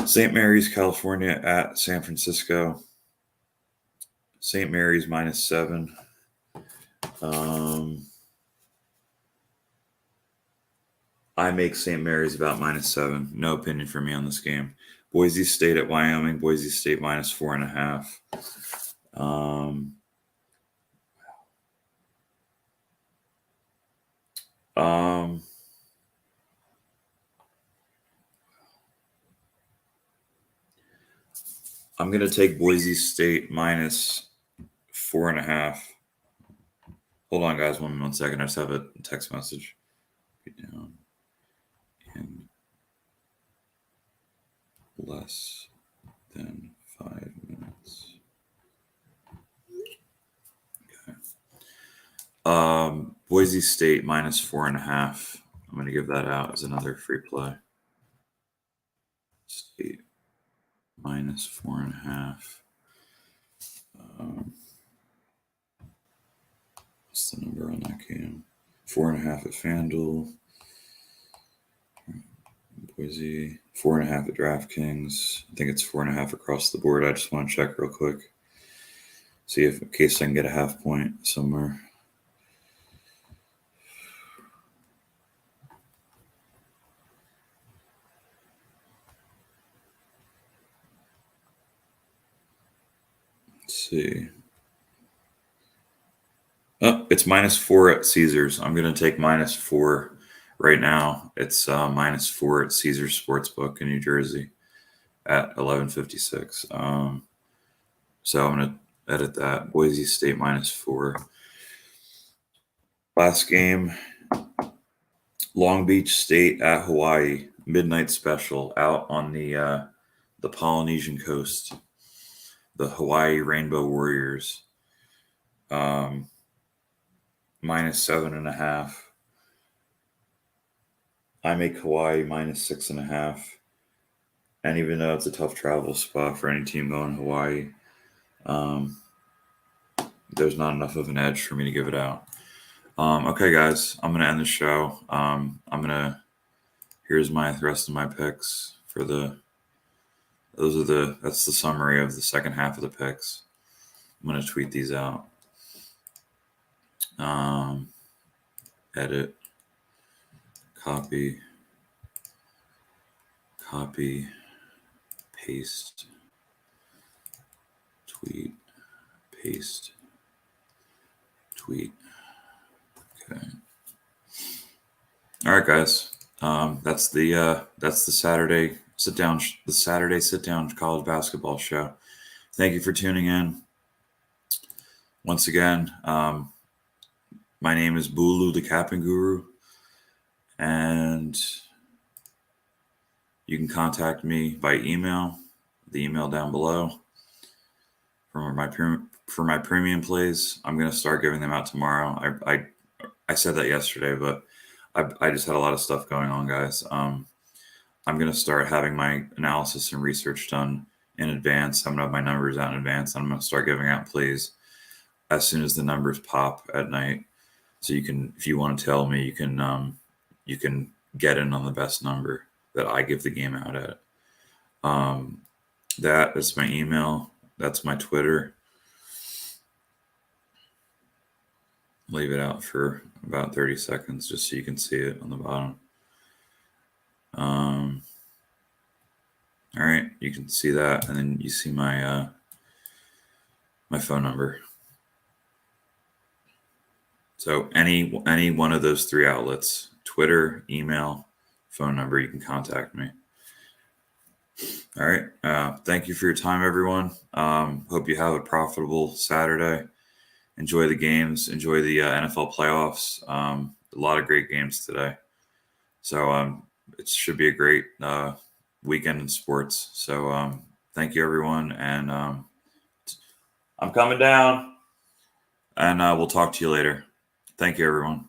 [SPEAKER 2] St. Mary's, California at San Francisco. St. Mary's -7. I make St. Mary's about -7. No opinion for me on this game. Boise State at Wyoming. Boise State -4.5. I'm going to take Boise State -4.5. Hold on, guys. One second. I just have a text message. Get down in less than 5 minutes. Okay. Boise State -4.5. I'm going to give that out as another free play. State -4.5. What's the number on that game? 4.5 at FanDuel. Boise, 4.5 at DraftKings. I think it's 4.5 across the board. I just want to check real quick. See if, in case I can get a half point somewhere. Let's see. Oh, it's -4 at Caesars. I'm going to take -4 right now. It's -4 at Caesars Sportsbook in New Jersey at 11:56. So I'm going to edit that. Boise State -4. Last game, Long Beach State at Hawaii. Midnight special out on the Polynesian coast. The Hawaii Rainbow Warriors. -7.5. I make Hawaii -6.5. And even though it's a tough travel spot for any team going to Hawaii, there's not enough of an edge for me to give it out. Okay, guys, I'm gonna end the show. Here's the rest of my picks for that's the summary of the second half of the picks. I'm gonna tweet these out. Edit, copy, paste, tweet, paste, tweet. Okay. All right, guys. That's the Saturday sit down college basketball show. Thank you for tuning in. Once again, my name is Bulu, the Capping Guru, And you can contact me by email, the email down below. For my premium plays, I'm going to start giving them out tomorrow. I said that yesterday, but I just had a lot of stuff going on, guys. I'm going to start having my analysis and research done in advance. I'm going to have my numbers out in advance. I'm going to start giving out plays as soon as the numbers pop at night. So you can, if you want to tell me, you can get in on the best number that I give the game out at. That is my email. That's my Twitter. Leave it out for about 30 seconds just so you can see it on the bottom. All right, you can see that, and then you see my my phone number. So any one of those three outlets, Twitter, email, phone number, you can contact me. All right. Thank you for your time, everyone. Hope you have a profitable Saturday. Enjoy the games. Enjoy the NFL playoffs. A lot of great games today. So it should be a great weekend in sports. So thank you, everyone. And I'm coming down. And we'll talk to you later. Thank you, everyone.